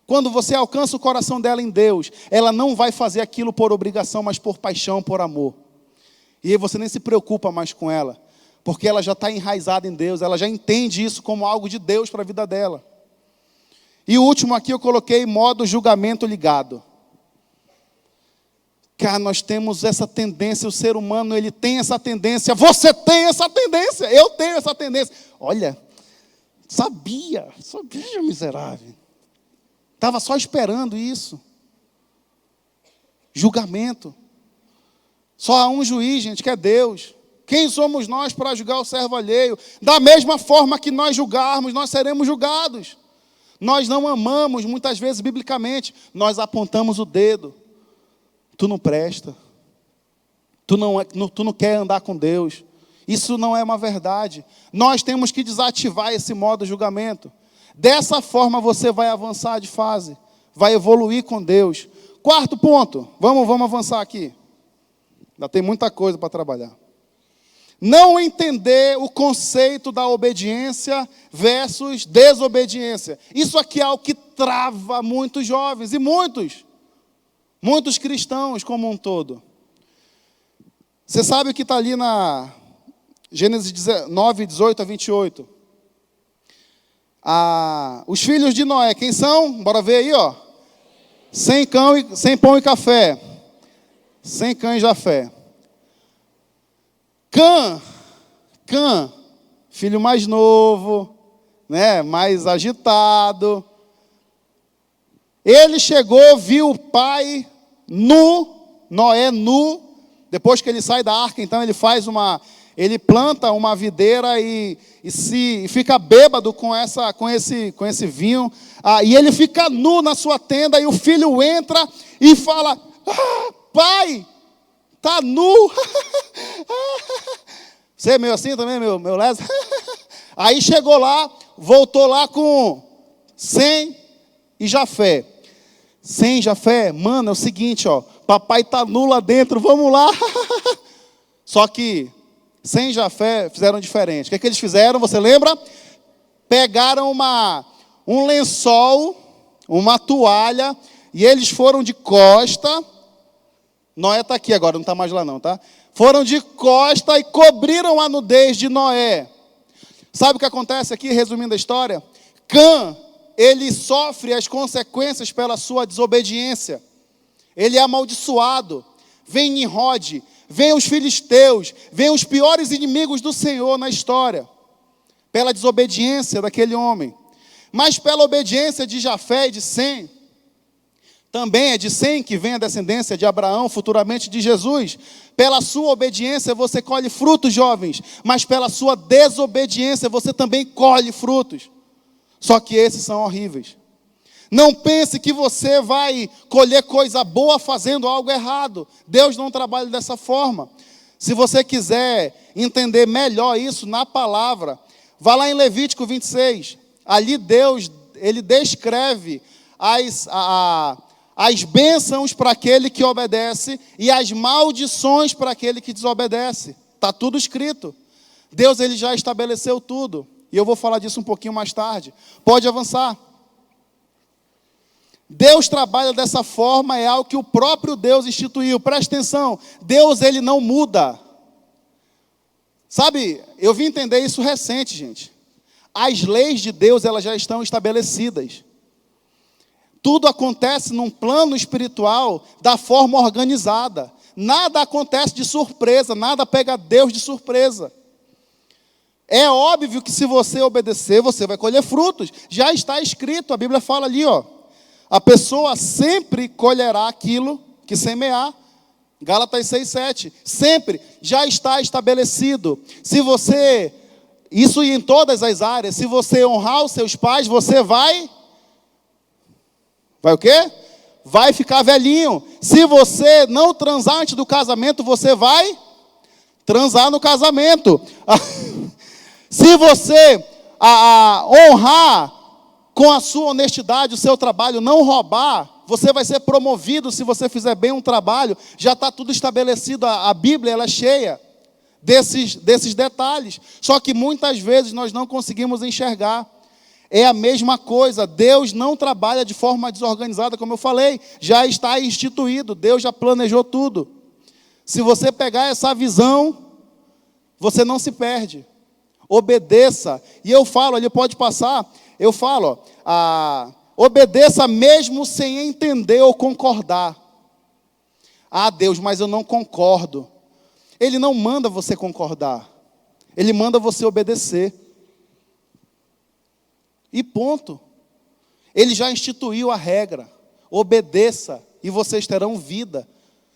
quando você alcança o coração dela em Deus, ela não vai fazer aquilo por obrigação, mas por paixão, por amor. E aí você nem se preocupa mais com ela, porque ela já está enraizada em Deus, ela já entende isso como algo de Deus para a vida dela. E o último aqui eu coloquei modo julgamento ligado. Cara, nós temos essa tendência, o ser humano ele tem essa tendência, você tem essa tendência, eu tenho essa tendência. Olha, sabia, miserável. Estava só esperando isso. Julgamento. Só há um juiz, gente, que é Deus. Quem somos nós para julgar o servo alheio? Da mesma forma que nós julgarmos, nós seremos julgados. Nós não amamos, muitas vezes, biblicamente, nós apontamos o dedo. Tu não presta. Tu não quer andar com Deus. Isso não é uma verdade. Nós temos que desativar esse modo de julgamento. Dessa forma você vai avançar de fase. Vai evoluir com Deus. Quarto ponto. Vamos avançar aqui. Ainda tem muita coisa para trabalhar. Não entender o conceito da obediência versus desobediência. Isso aqui é o que trava muitos jovens e muitos cristãos como um todo. Você sabe o que está ali na Gênesis 9, 18 a 28? Os filhos de Noé, quem são? Bora ver aí, ó. Sem pão e café. Sem Cã e Jafé. Cã, filho mais novo, né, mais agitado. Ele chegou, viu o pai Noé nu. Depois que ele sai da arca, então ele planta uma videira e fica bêbado com esse vinho. E ele fica nu na sua tenda e o filho entra e fala: pai, tá nu. Você é meio assim também, meu leso? Aí chegou lá, voltou lá com Sem e Jafé. Sem Jafé, mano, é o seguinte, ó, papai tá nu lá dentro, vamos lá. Só que Sem Jafé fizeram diferente. O que eles fizeram, você lembra? Pegaram um lençol, uma toalha, e eles foram de costa. Noé está aqui agora, não está mais lá não, tá? Foram de costa e cobriram a nudez de Noé. Sabe o que acontece aqui, resumindo a história? Cã, ele sofre as consequências pela sua desobediência. Ele é amaldiçoado. Vem Nimrod, vem os filisteus, vem os piores inimigos do Senhor na história. Pela desobediência daquele homem. Mas pela obediência de Jafé e de Sem, também é de Sem que vem a descendência de Abraão, futuramente de Jesus. Pela sua obediência você colhe frutos, jovens. Mas pela sua desobediência você também colhe frutos. Só que esses são horríveis. Não pense que você vai colher coisa boa fazendo algo errado. Deus não trabalha dessa forma. Se você quiser entender melhor isso na palavra, vá lá em Levítico 26. Ali Deus, ele descreve as bênçãos para aquele que obedece e as maldições para aquele que desobedece. Está tudo escrito. Deus, ele já estabeleceu tudo. E eu vou falar disso um pouquinho mais tarde. Pode avançar. Deus trabalha dessa forma, é algo que o próprio Deus instituiu. Presta atenção, Deus, ele não muda. Sabe, eu vim entender isso recente, gente. As leis de Deus, elas já estão estabelecidas. Tudo acontece num plano espiritual da forma organizada. Nada acontece de surpresa, nada pega Deus de surpresa. É óbvio que se você obedecer, você vai colher frutos. Já está escrito, a Bíblia fala ali, ó. A pessoa sempre colherá aquilo que semear. Gálatas 6:7. Sempre já está estabelecido. Se você, isso em todas as áreas, se você honrar os seus pais, você vai o quê? Vai ficar velhinho. Se você não transar antes do casamento, você vai transar no casamento. Se você honrar com a sua honestidade, o seu trabalho, não roubar, você vai ser promovido se você fizer bem um trabalho. Já está tudo estabelecido, a Bíblia ela é cheia desses detalhes. Só que muitas vezes nós não conseguimos enxergar. É a mesma coisa, Deus não trabalha de forma desorganizada, como eu falei, já está instituído, Deus já planejou tudo. Se você pegar essa visão, você não se perde. Obedeça. E eu falo, ele pode passar, eu falo, obedeça mesmo sem entender ou concordar. Ah, Deus, mas eu não concordo. Ele não manda você concordar. Ele manda você obedecer. E ponto. Ele já instituiu a regra. Obedeça e vocês terão vida.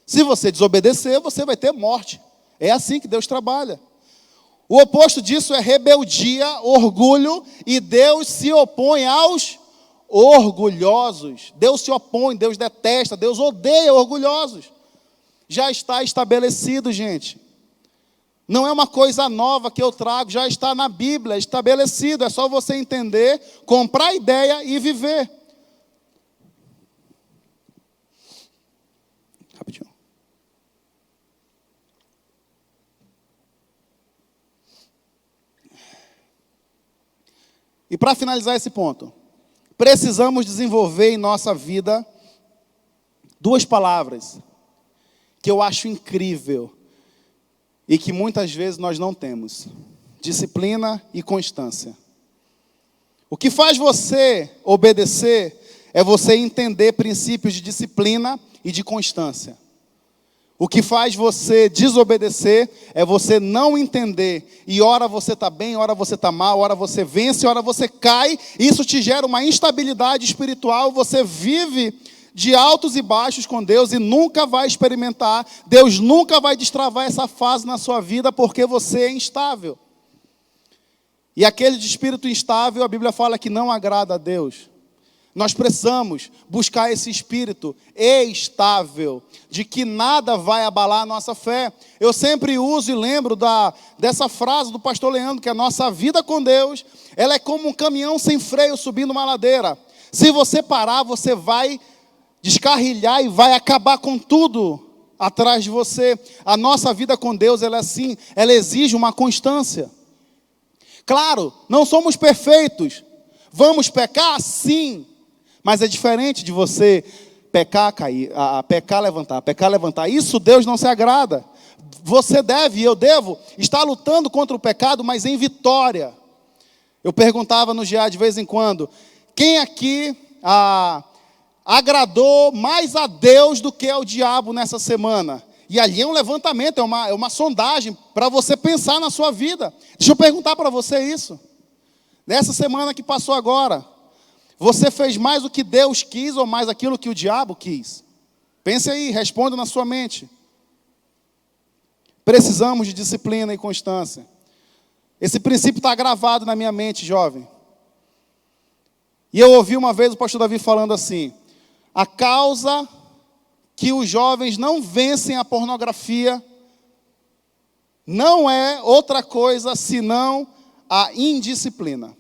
Se você desobedecer, você vai ter morte. É assim que Deus trabalha. O oposto disso é rebeldia, orgulho, e Deus se opõe aos orgulhosos. Deus se opõe, Deus detesta, Deus odeia orgulhosos. Já está estabelecido, gente. Não é uma coisa nova que eu trago, já está na Bíblia, estabelecido. É só você entender, comprar a ideia e viver. Rapidinho. E para finalizar esse ponto, precisamos desenvolver em nossa vida duas palavras que eu acho incrível e que muitas vezes nós não temos: disciplina e constância. O que faz você obedecer é você entender princípios de disciplina e de constância. O que faz você desobedecer é você não entender. E ora você está bem, ora você está mal, ora você vence, ora você cai. Isso te gera uma instabilidade espiritual. Você vive de altos e baixos com Deus e nunca vai experimentar. Deus nunca vai destravar essa fase na sua vida porque você é instável. E aquele de espírito instável, a Bíblia fala que não agrada a Deus. Nós precisamos buscar esse espírito estável, de que nada vai abalar a nossa fé. Eu sempre uso e lembro dessa frase do pastor Leandro, que a nossa vida com Deus, ela é como um caminhão sem freio subindo uma ladeira. Se você parar, você vai descarrilhar e vai acabar com tudo atrás de você. A nossa vida com Deus, ela é assim, ela exige uma constância. Claro, não somos perfeitos. Vamos pecar? Sim. Mas é diferente de você pecar, cair, pecar, levantar. Isso Deus não se agrada. Você deve, eu devo, estar lutando contra o pecado, mas em vitória. Eu perguntava no GA de vez em quando, quem aqui agradou mais a Deus do que ao diabo nessa semana? E ali é um levantamento, é uma sondagem para você pensar na sua vida. Deixa eu perguntar para você isso. Nessa semana que passou agora, você fez mais o que Deus quis ou mais aquilo que o diabo quis? Pense aí, responda na sua mente. Precisamos de disciplina e constância. Esse princípio está gravado na minha mente, jovem. E eu ouvi uma vez o pastor Davi falando assim: a causa que os jovens não vencem a pornografia não é outra coisa senão a indisciplina.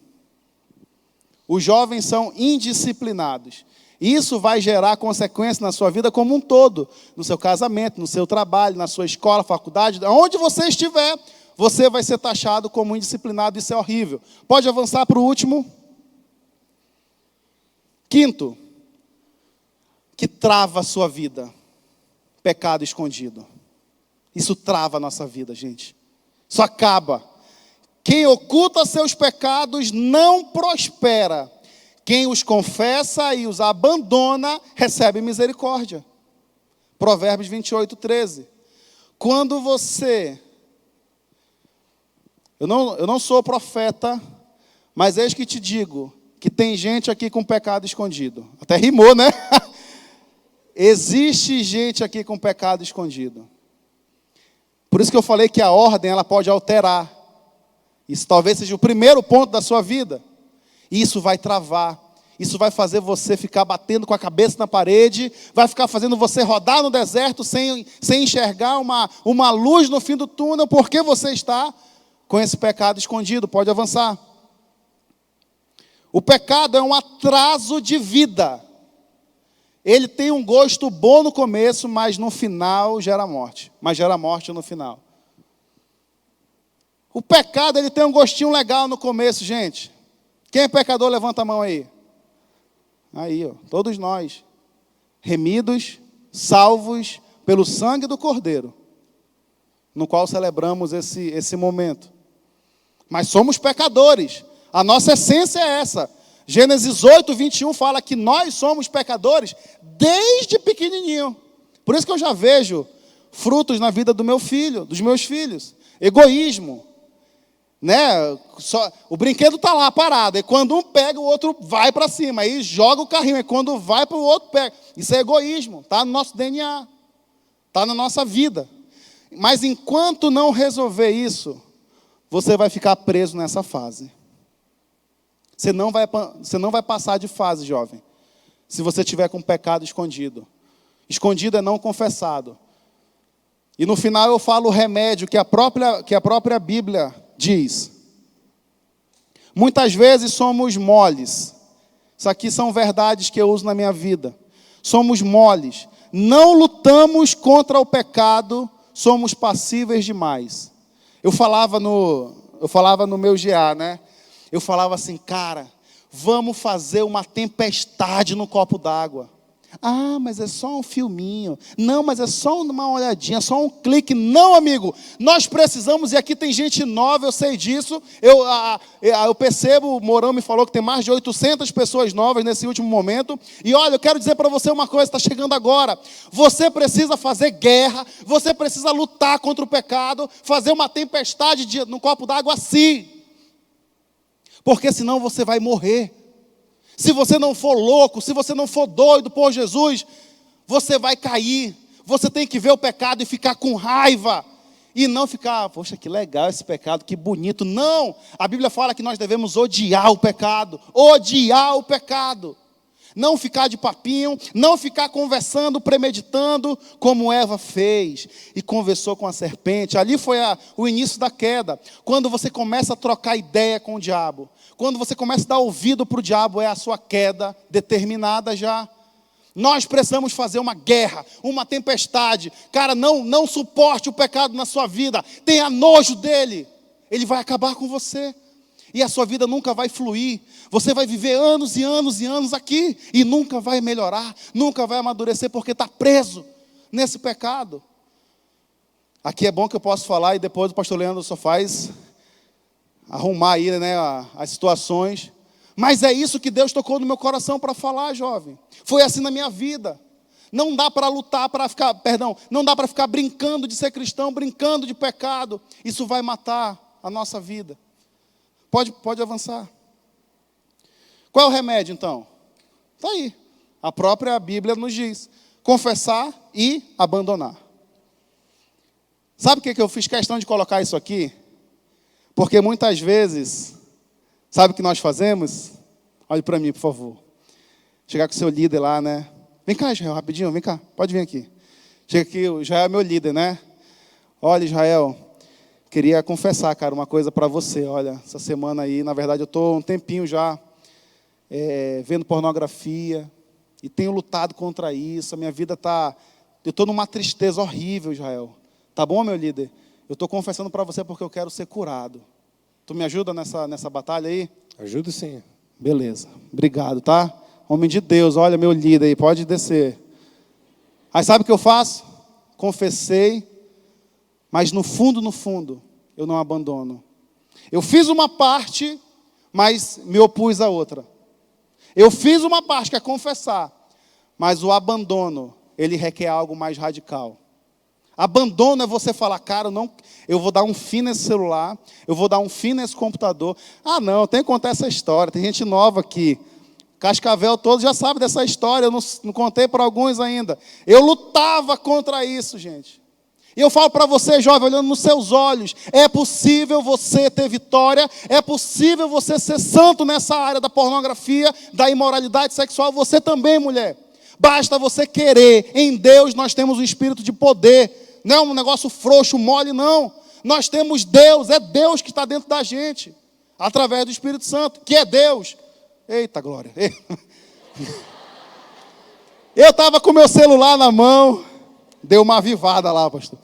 Os jovens são indisciplinados. Isso vai gerar consequências na sua vida como um todo. No seu casamento, no seu trabalho, na sua escola, faculdade, onde você estiver, você vai ser taxado como indisciplinado. Isso é horrível. Pode avançar para o último. Quinto, que trava a sua vida. Pecado escondido. Isso trava a nossa vida, gente. Isso acaba. Quem oculta seus pecados não prospera. Quem os confessa e os abandona, recebe misericórdia. Provérbios 28, 13. Quando você... Eu não sou profeta, mas eis que te digo que tem gente aqui com pecado escondido. Até rimou, né? Existe gente aqui com pecado escondido. Por isso que eu falei que a ordem ela pode alterar. Isso talvez seja o primeiro ponto da sua vida. Isso vai travar. Isso vai fazer você ficar batendo com a cabeça na parede. Vai ficar fazendo você rodar no deserto sem enxergar uma luz no fim do túnel. Porque você está com esse pecado escondido. Pode avançar. O pecado é um atraso de vida. Ele tem um gosto bom no começo, mas no final gera morte. Mas gera morte no final. O pecado, ele tem um gostinho legal no começo, gente. Quem é pecador, levanta a mão aí. Aí, ó, todos nós. Remidos, salvos pelo sangue do Cordeiro, no qual celebramos esse momento. Mas somos pecadores. A nossa essência é essa. Gênesis 8, 21 fala que nós somos pecadores desde pequenininho. Por isso que eu já vejo frutos na vida do meu filho, dos meus filhos. Egoísmo. Né? O brinquedo está lá parado. E quando um pega, o outro vai para cima. Aí joga o carrinho. E quando vai para o outro, pega. Isso é egoísmo. Está no nosso DNA. Está na nossa vida. Mas enquanto não resolver isso, você vai ficar preso nessa fase. Você não vai passar de fase, jovem, se você tiver com pecado escondido. Escondido é não confessado. E no final eu falo o remédio que a própria Bíblia diz. Muitas vezes somos moles. Isso aqui são verdades que eu uso na minha vida. Somos moles. Não lutamos contra o pecado, somos passíveis demais. Eu falava no meu GA, né? Eu falava assim, cara, vamos fazer uma tempestade no copo d'água. Ah, mas é só um filminho. Não, mas é só uma olhadinha, só um clique. Não, amigo, nós precisamos, e aqui tem gente nova, eu sei disso. Eu percebo, o Mourão me falou que tem mais de 800 pessoas novas nesse último momento. E olha, eu quero dizer para você uma coisa, está chegando agora. Você precisa fazer guerra, você precisa lutar contra o pecado, fazer uma tempestade no copo d'água assim. Porque senão você vai morrer. Se você não for louco, se você não for doido por Jesus, você vai cair. Você tem que ver o pecado e ficar com raiva. E não ficar, poxa, que legal esse pecado, que bonito. Não, a Bíblia fala que nós devemos odiar o pecado. Odiar o pecado. Não ficar de papinho, não ficar conversando, premeditando, como Eva fez e conversou com a serpente. Ali foi o início da queda. Quando você começa a trocar ideia com o diabo, quando você começa a dar ouvido para o diabo, é a sua queda determinada já. Nós precisamos fazer uma guerra, uma tempestade. Cara, não suporte o pecado na sua vida. Tenha nojo dele. Ele vai acabar com você. E a sua vida nunca vai fluir. Você vai viver anos e anos e anos aqui. E nunca vai melhorar. Nunca vai amadurecer porque está preso nesse pecado. Aqui é bom que eu posso falar e depois o pastor Leandro só faz arrumar aí, né, as situações. Mas é isso que Deus tocou no meu coração para falar, jovem. Foi assim na minha vida. Não dá para lutar, não dá para ficar brincando de ser cristão, brincando de pecado. Isso vai matar a nossa vida. Pode avançar. Qual é o remédio, então? Está aí. A própria Bíblia nos diz. Confessar e abandonar. Sabe o que eu fiz questão de colocar isso aqui? Porque muitas vezes, sabe o que nós fazemos? Olhe para mim, por favor. Chegar com o seu líder lá, né? Vem cá, Israel, rapidinho, vem cá. Pode vir aqui. Chega aqui, o Israel é meu líder, né? Olha, Israel, queria confessar, cara, uma coisa para você. Olha, essa semana aí, na verdade, eu estou um tempinho já vendo pornografia e tenho lutado contra isso. A minha vida está... Eu estou numa tristeza horrível, Israel. Tá bom, meu líder? Eu estou confessando para você porque eu quero ser curado. Tu me ajuda nessa batalha aí? Ajudo sim. Beleza. Obrigado, tá? Homem de Deus, olha meu líder aí, pode descer. Aí sabe o que eu faço? Confessei, mas no fundo, eu não abandono. Eu fiz uma parte, mas me opus à outra. Eu fiz uma parte, que é confessar, mas o abandono, ele requer algo mais radical. Abandono é você falar, cara, eu vou dar um fim nesse celular, eu vou dar um fim nesse computador. Ah, não, eu tenho que contar essa história, tem gente nova aqui. Cascavel todo já sabe dessa história, eu não contei para alguns ainda. Eu lutava contra isso, gente. E eu falo para você, jovem, olhando nos seus olhos, é possível você ter vitória, é possível você ser santo nessa área da pornografia, da imoralidade sexual, você também, mulher. Basta você querer. Em Deus nós temos um espírito de poder. Não é um negócio frouxo, mole, não. Nós temos Deus, é Deus que está dentro da gente. Através do Espírito Santo, que é Deus. Eita, glória. Eu estava com meu celular na mão. Deu uma avivada lá, pastor.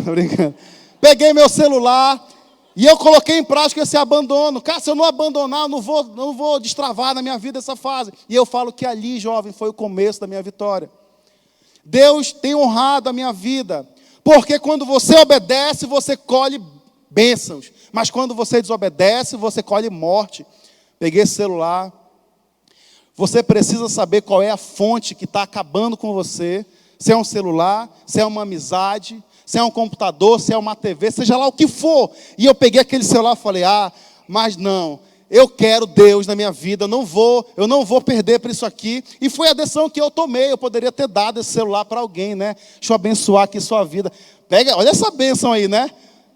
Tô brincando. Peguei meu celular e eu coloquei em prática esse abandono. Cara, se eu não abandonar, eu não vou destravar na minha vida essa fase. E eu falo que ali, jovem, foi o começo da minha vitória. Deus tem honrado a minha vida. Porque quando você obedece, você colhe bênçãos. Mas quando você desobedece, você colhe morte. Peguei esse celular. Você precisa saber qual é a fonte que está acabando com você. Se é um celular, se é uma amizade, se é um computador, se é uma TV, seja lá o que for. E eu peguei aquele celular e falei, mas não, eu quero Deus na minha vida, eu não vou perder por isso aqui. E foi a decisão que eu tomei. Eu poderia ter dado esse celular para alguém, né? Deixa eu abençoar aqui sua vida. Olha essa bênção aí, né?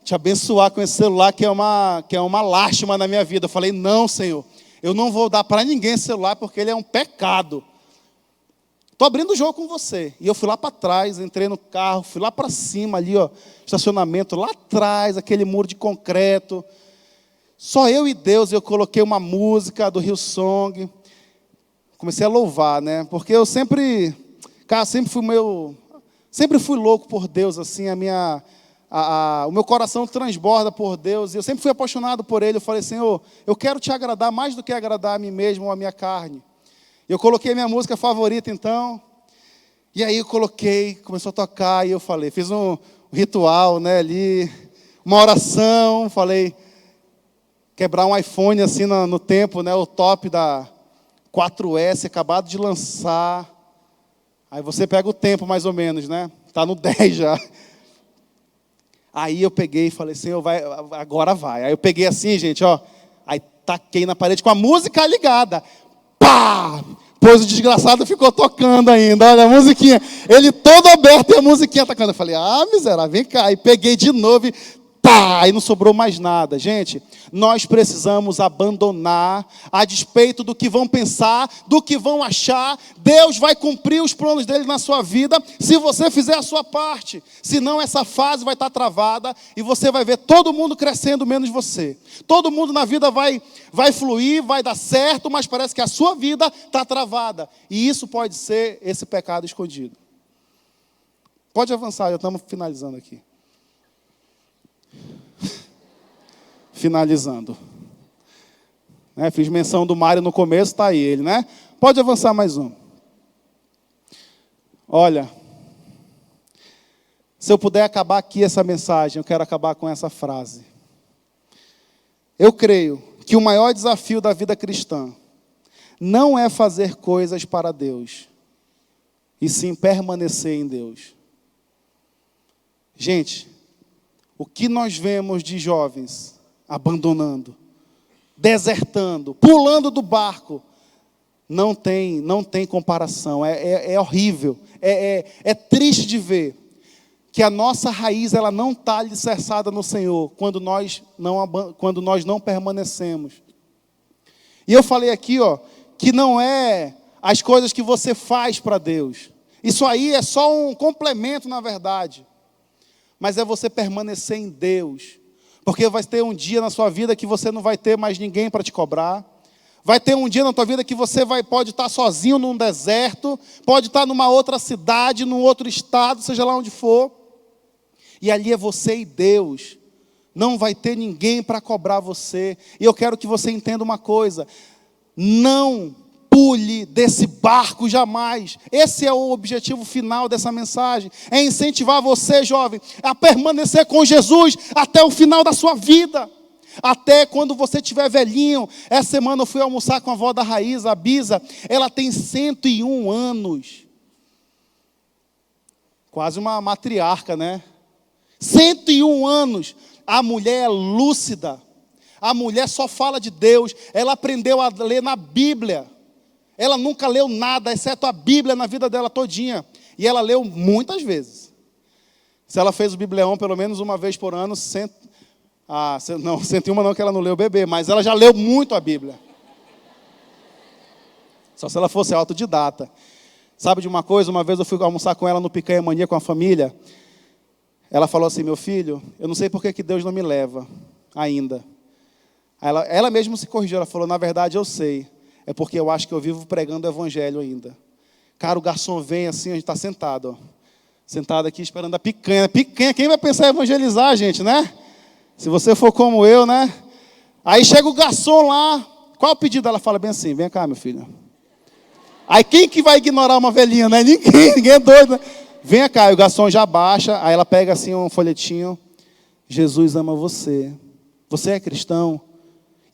Te abençoar com esse celular que é uma lástima na minha vida. Eu falei, não, Senhor, eu não vou dar para ninguém esse celular porque ele é um pecado. Estou abrindo o jogo com você. E eu fui lá para trás, entrei no carro, fui lá para cima ali, ó, estacionamento, lá atrás, aquele muro de concreto. Só eu e Deus, eu coloquei uma música do Hillsong. Comecei a louvar, né? Porque eu sempre fui louco por Deus, assim, o meu coração transborda por Deus. E eu sempre fui apaixonado por Ele. Eu falei, Senhor, eu quero te agradar mais do que agradar a mim mesmo ou a minha carne. Eu coloquei minha música favorita, então. E aí eu coloquei, começou a tocar, e eu falei, fiz um ritual, né, ali, uma oração, falei, quebrar um iPhone assim no tempo, né, o top da 4S, acabado de lançar. Aí você pega o tempo mais ou menos, né? Tá no 10 já. Aí eu peguei e falei, Senhor, agora vai. Aí eu peguei assim, gente, ó, aí taquei na parede com a música ligada. Pá! Pois o desgraçado ficou tocando ainda, olha a musiquinha. Ele todo aberto e a musiquinha tocando. Eu falei, miserável, vem cá. E peguei de novo e pá! Aí não sobrou mais nada. Gente, nós precisamos abandonar, a despeito do que vão pensar, do que vão achar. Deus vai cumprir os planos dele na sua vida, se você fizer a sua parte. Senão essa fase vai estar travada e você vai ver todo mundo crescendo menos você. Todo mundo na vida vai fluir, vai dar certo, mas parece que a sua vida está travada. E isso pode ser esse pecado escondido. Pode avançar, já estamos finalizando aqui. Finalizando. Né? Fiz menção do Mário no começo, está aí ele, né? Pode avançar mais um. Olha, se eu puder acabar aqui essa mensagem, eu quero acabar com essa frase. Eu creio que o maior desafio da vida cristã não é fazer coisas para Deus, e sim permanecer em Deus. Gente, o que nós vemos de jovens abandonando, desertando, pulando do barco, não tem comparação, é horrível, é triste de ver que a nossa raiz ela não está alicerçada no Senhor quando nós não permanecemos. E eu falei aqui, ó, que não é as coisas que você faz para Deus. Isso aí é só um complemento, na verdade. Mas é você permanecer em Deus. Porque vai ter um dia na sua vida que você não vai ter mais ninguém para te cobrar. Vai ter um dia na tua vida que você pode estar sozinho num deserto, pode estar numa outra cidade, num outro estado, seja lá onde for. E ali é você e Deus. Não vai ter ninguém para cobrar você. E eu quero que você entenda uma coisa. Não pule desse barco jamais. Esse é o objetivo final dessa mensagem. É incentivar você, jovem, a permanecer com Jesus até o final da sua vida. Até quando você estiver velhinho. Essa semana eu fui almoçar com a avó da Raíza, a Bisa. Ela tem 101 anos. Quase uma matriarca, né? 101 anos. A mulher é lúcida. A mulher só fala de Deus. Ela aprendeu a ler na Bíblia. Ela nunca leu nada, exceto a Bíblia na vida dela todinha. E ela leu muitas vezes. Se ela fez o Biblião pelo menos uma vez por ano, 101 não, que ela não leu bebê, mas ela já leu muito a Bíblia. Só se ela fosse autodidata. Sabe de uma coisa? Uma vez eu fui almoçar com ela no Picanha Mania com a família. Ela falou assim, meu filho, eu não sei por que Deus não me leva ainda. Ela mesma se corrigiu, ela falou, na verdade eu sei. é porque eu acho que eu vivo pregando o evangelho ainda. Cara, o garçom vem assim, a gente está sentado, ó. Sentado aqui esperando a picanha. Picanha, quem vai pensar em evangelizar, gente, né? Se você for como eu, né? Aí chega o garçom lá. Qual o pedido? Ela fala bem assim, vem cá, meu filho. Aí quem que vai ignorar uma velhinha, né? Ninguém é doido, né? Vem cá, e o garçom já baixa. Aí ela pega assim um folhetinho. Jesus ama você. Você é cristão?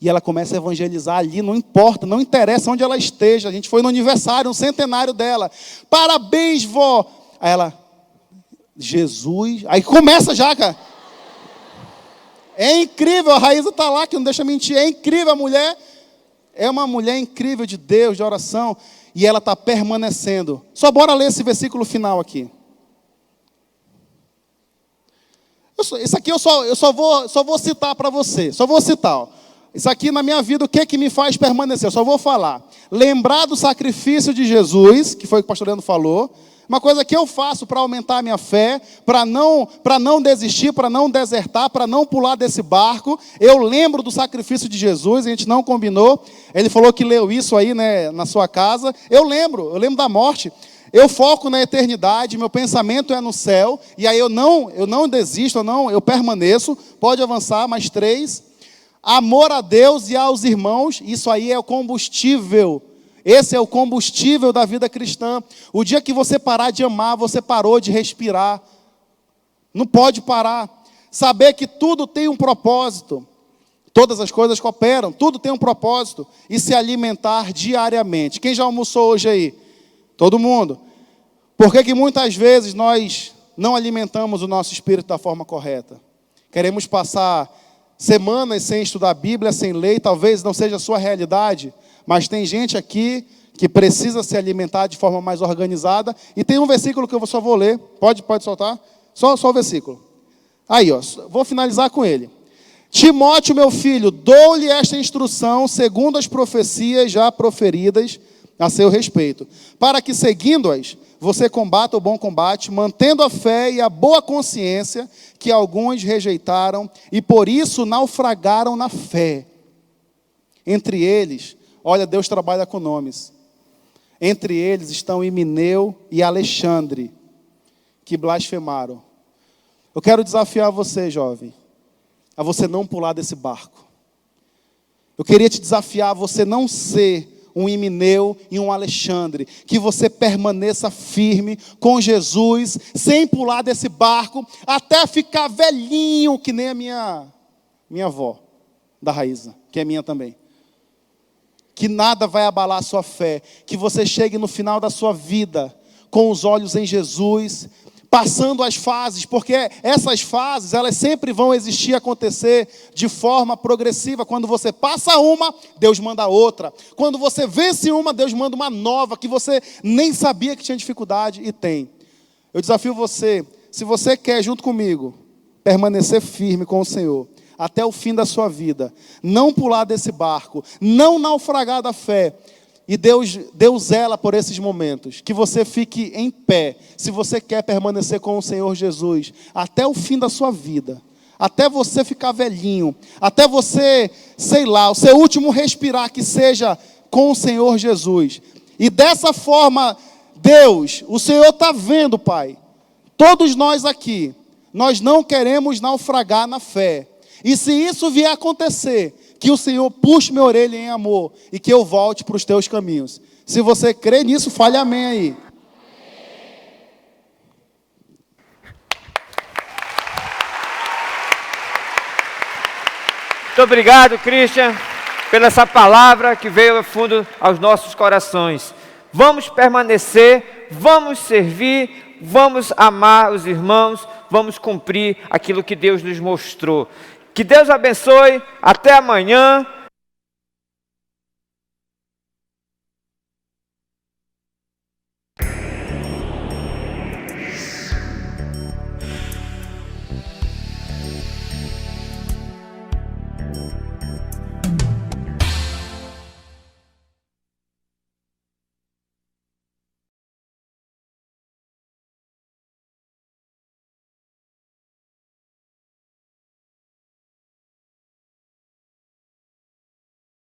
E ela começa a evangelizar ali, não importa, não interessa onde ela esteja. A gente foi no aniversário, no centenário dela. Parabéns, vó. Aí ela, Jesus. Aí começa já, cara. É incrível, a Raíza está lá, que não deixa mentir. É incrível a mulher. É uma mulher incrível de Deus, de oração. E ela está permanecendo. Só bora ler esse versículo final aqui. Isso aqui eu só vou citar para você. Só vou citar, ó. Isso aqui na minha vida, o que me faz permanecer? Eu só vou falar. Lembrar do sacrifício de Jesus, que foi o que o pastor Leandro falou. Uma coisa que eu faço para aumentar a minha fé, para não desistir, para não desertar, para não pular desse barco. Eu lembro do sacrifício de Jesus, a gente não combinou. Ele falou que leu isso aí, né, na sua casa. Eu lembro da morte. Eu foco na eternidade, meu pensamento é no céu. E aí eu não desisto, eu permaneço. Pode avançar, mais 3. Amor a Deus e aos irmãos, isso aí é o combustível. Esse é o combustível da vida cristã. O dia que você parar de amar, você parou de respirar. Não pode parar. Saber que tudo tem um propósito. Todas as coisas cooperam, tudo tem um propósito. E se alimentar diariamente. Quem já almoçou hoje aí? Todo mundo. Por que muitas vezes nós não alimentamos o nosso espírito da forma correta? Queremos passar semanas sem estudar a Bíblia, sem ler, talvez não seja a sua realidade. Mas tem gente aqui que precisa se alimentar de forma mais organizada. E tem um versículo que eu só vou ler. Pode soltar? Só o versículo. Aí, ó, vou finalizar com ele. Timóteo, meu filho, dou-lhe esta instrução, segundo as profecias já proferidas a seu respeito, para que, seguindo-as, você combata o bom combate, mantendo a fé e a boa consciência que alguns rejeitaram e por isso naufragaram na fé. Entre eles, olha, Deus trabalha com nomes. Entre eles estão Himeneu e Alexandre, que blasfemaram. Eu quero desafiar você, jovem, a você não pular desse barco. Eu queria te desafiar a você não ser um Himeneu e um Alexandre, que você permaneça firme com Jesus, sem pular desse barco, até ficar velhinho, que nem a minha avó, da Raíza, que é minha também. Que nada vai abalar a sua fé, que você chegue no final da sua vida, com os olhos em Jesus, passando as fases, porque essas fases, elas sempre vão existir, acontecer de forma progressiva. Quando você passa uma, Deus manda outra. Quando você vence uma, Deus manda uma nova, que você nem sabia que tinha dificuldade e tem. Eu desafio você, se você quer, junto comigo, permanecer firme com o Senhor, até o fim da sua vida, não pular desse barco, não naufragar da fé, e Deus zela por esses momentos, que você fique em pé, se você quer permanecer com o Senhor Jesus, até o fim da sua vida, até você ficar velhinho, até você, sei lá, o seu último respirar que seja com o Senhor Jesus. E dessa forma, Deus, o Senhor está vendo, Pai, todos nós aqui, nós não queremos naufragar na fé. E se isso vier a acontecer, que o Senhor puxe minha orelha em amor e que eu volte para os teus caminhos. Se você crê nisso, fale amém aí. Muito obrigado, Christian, pela essa palavra que veio a fundo aos nossos corações. Vamos permanecer, vamos servir, vamos amar os irmãos, vamos cumprir aquilo que Deus nos mostrou. Que Deus abençoe, até amanhã.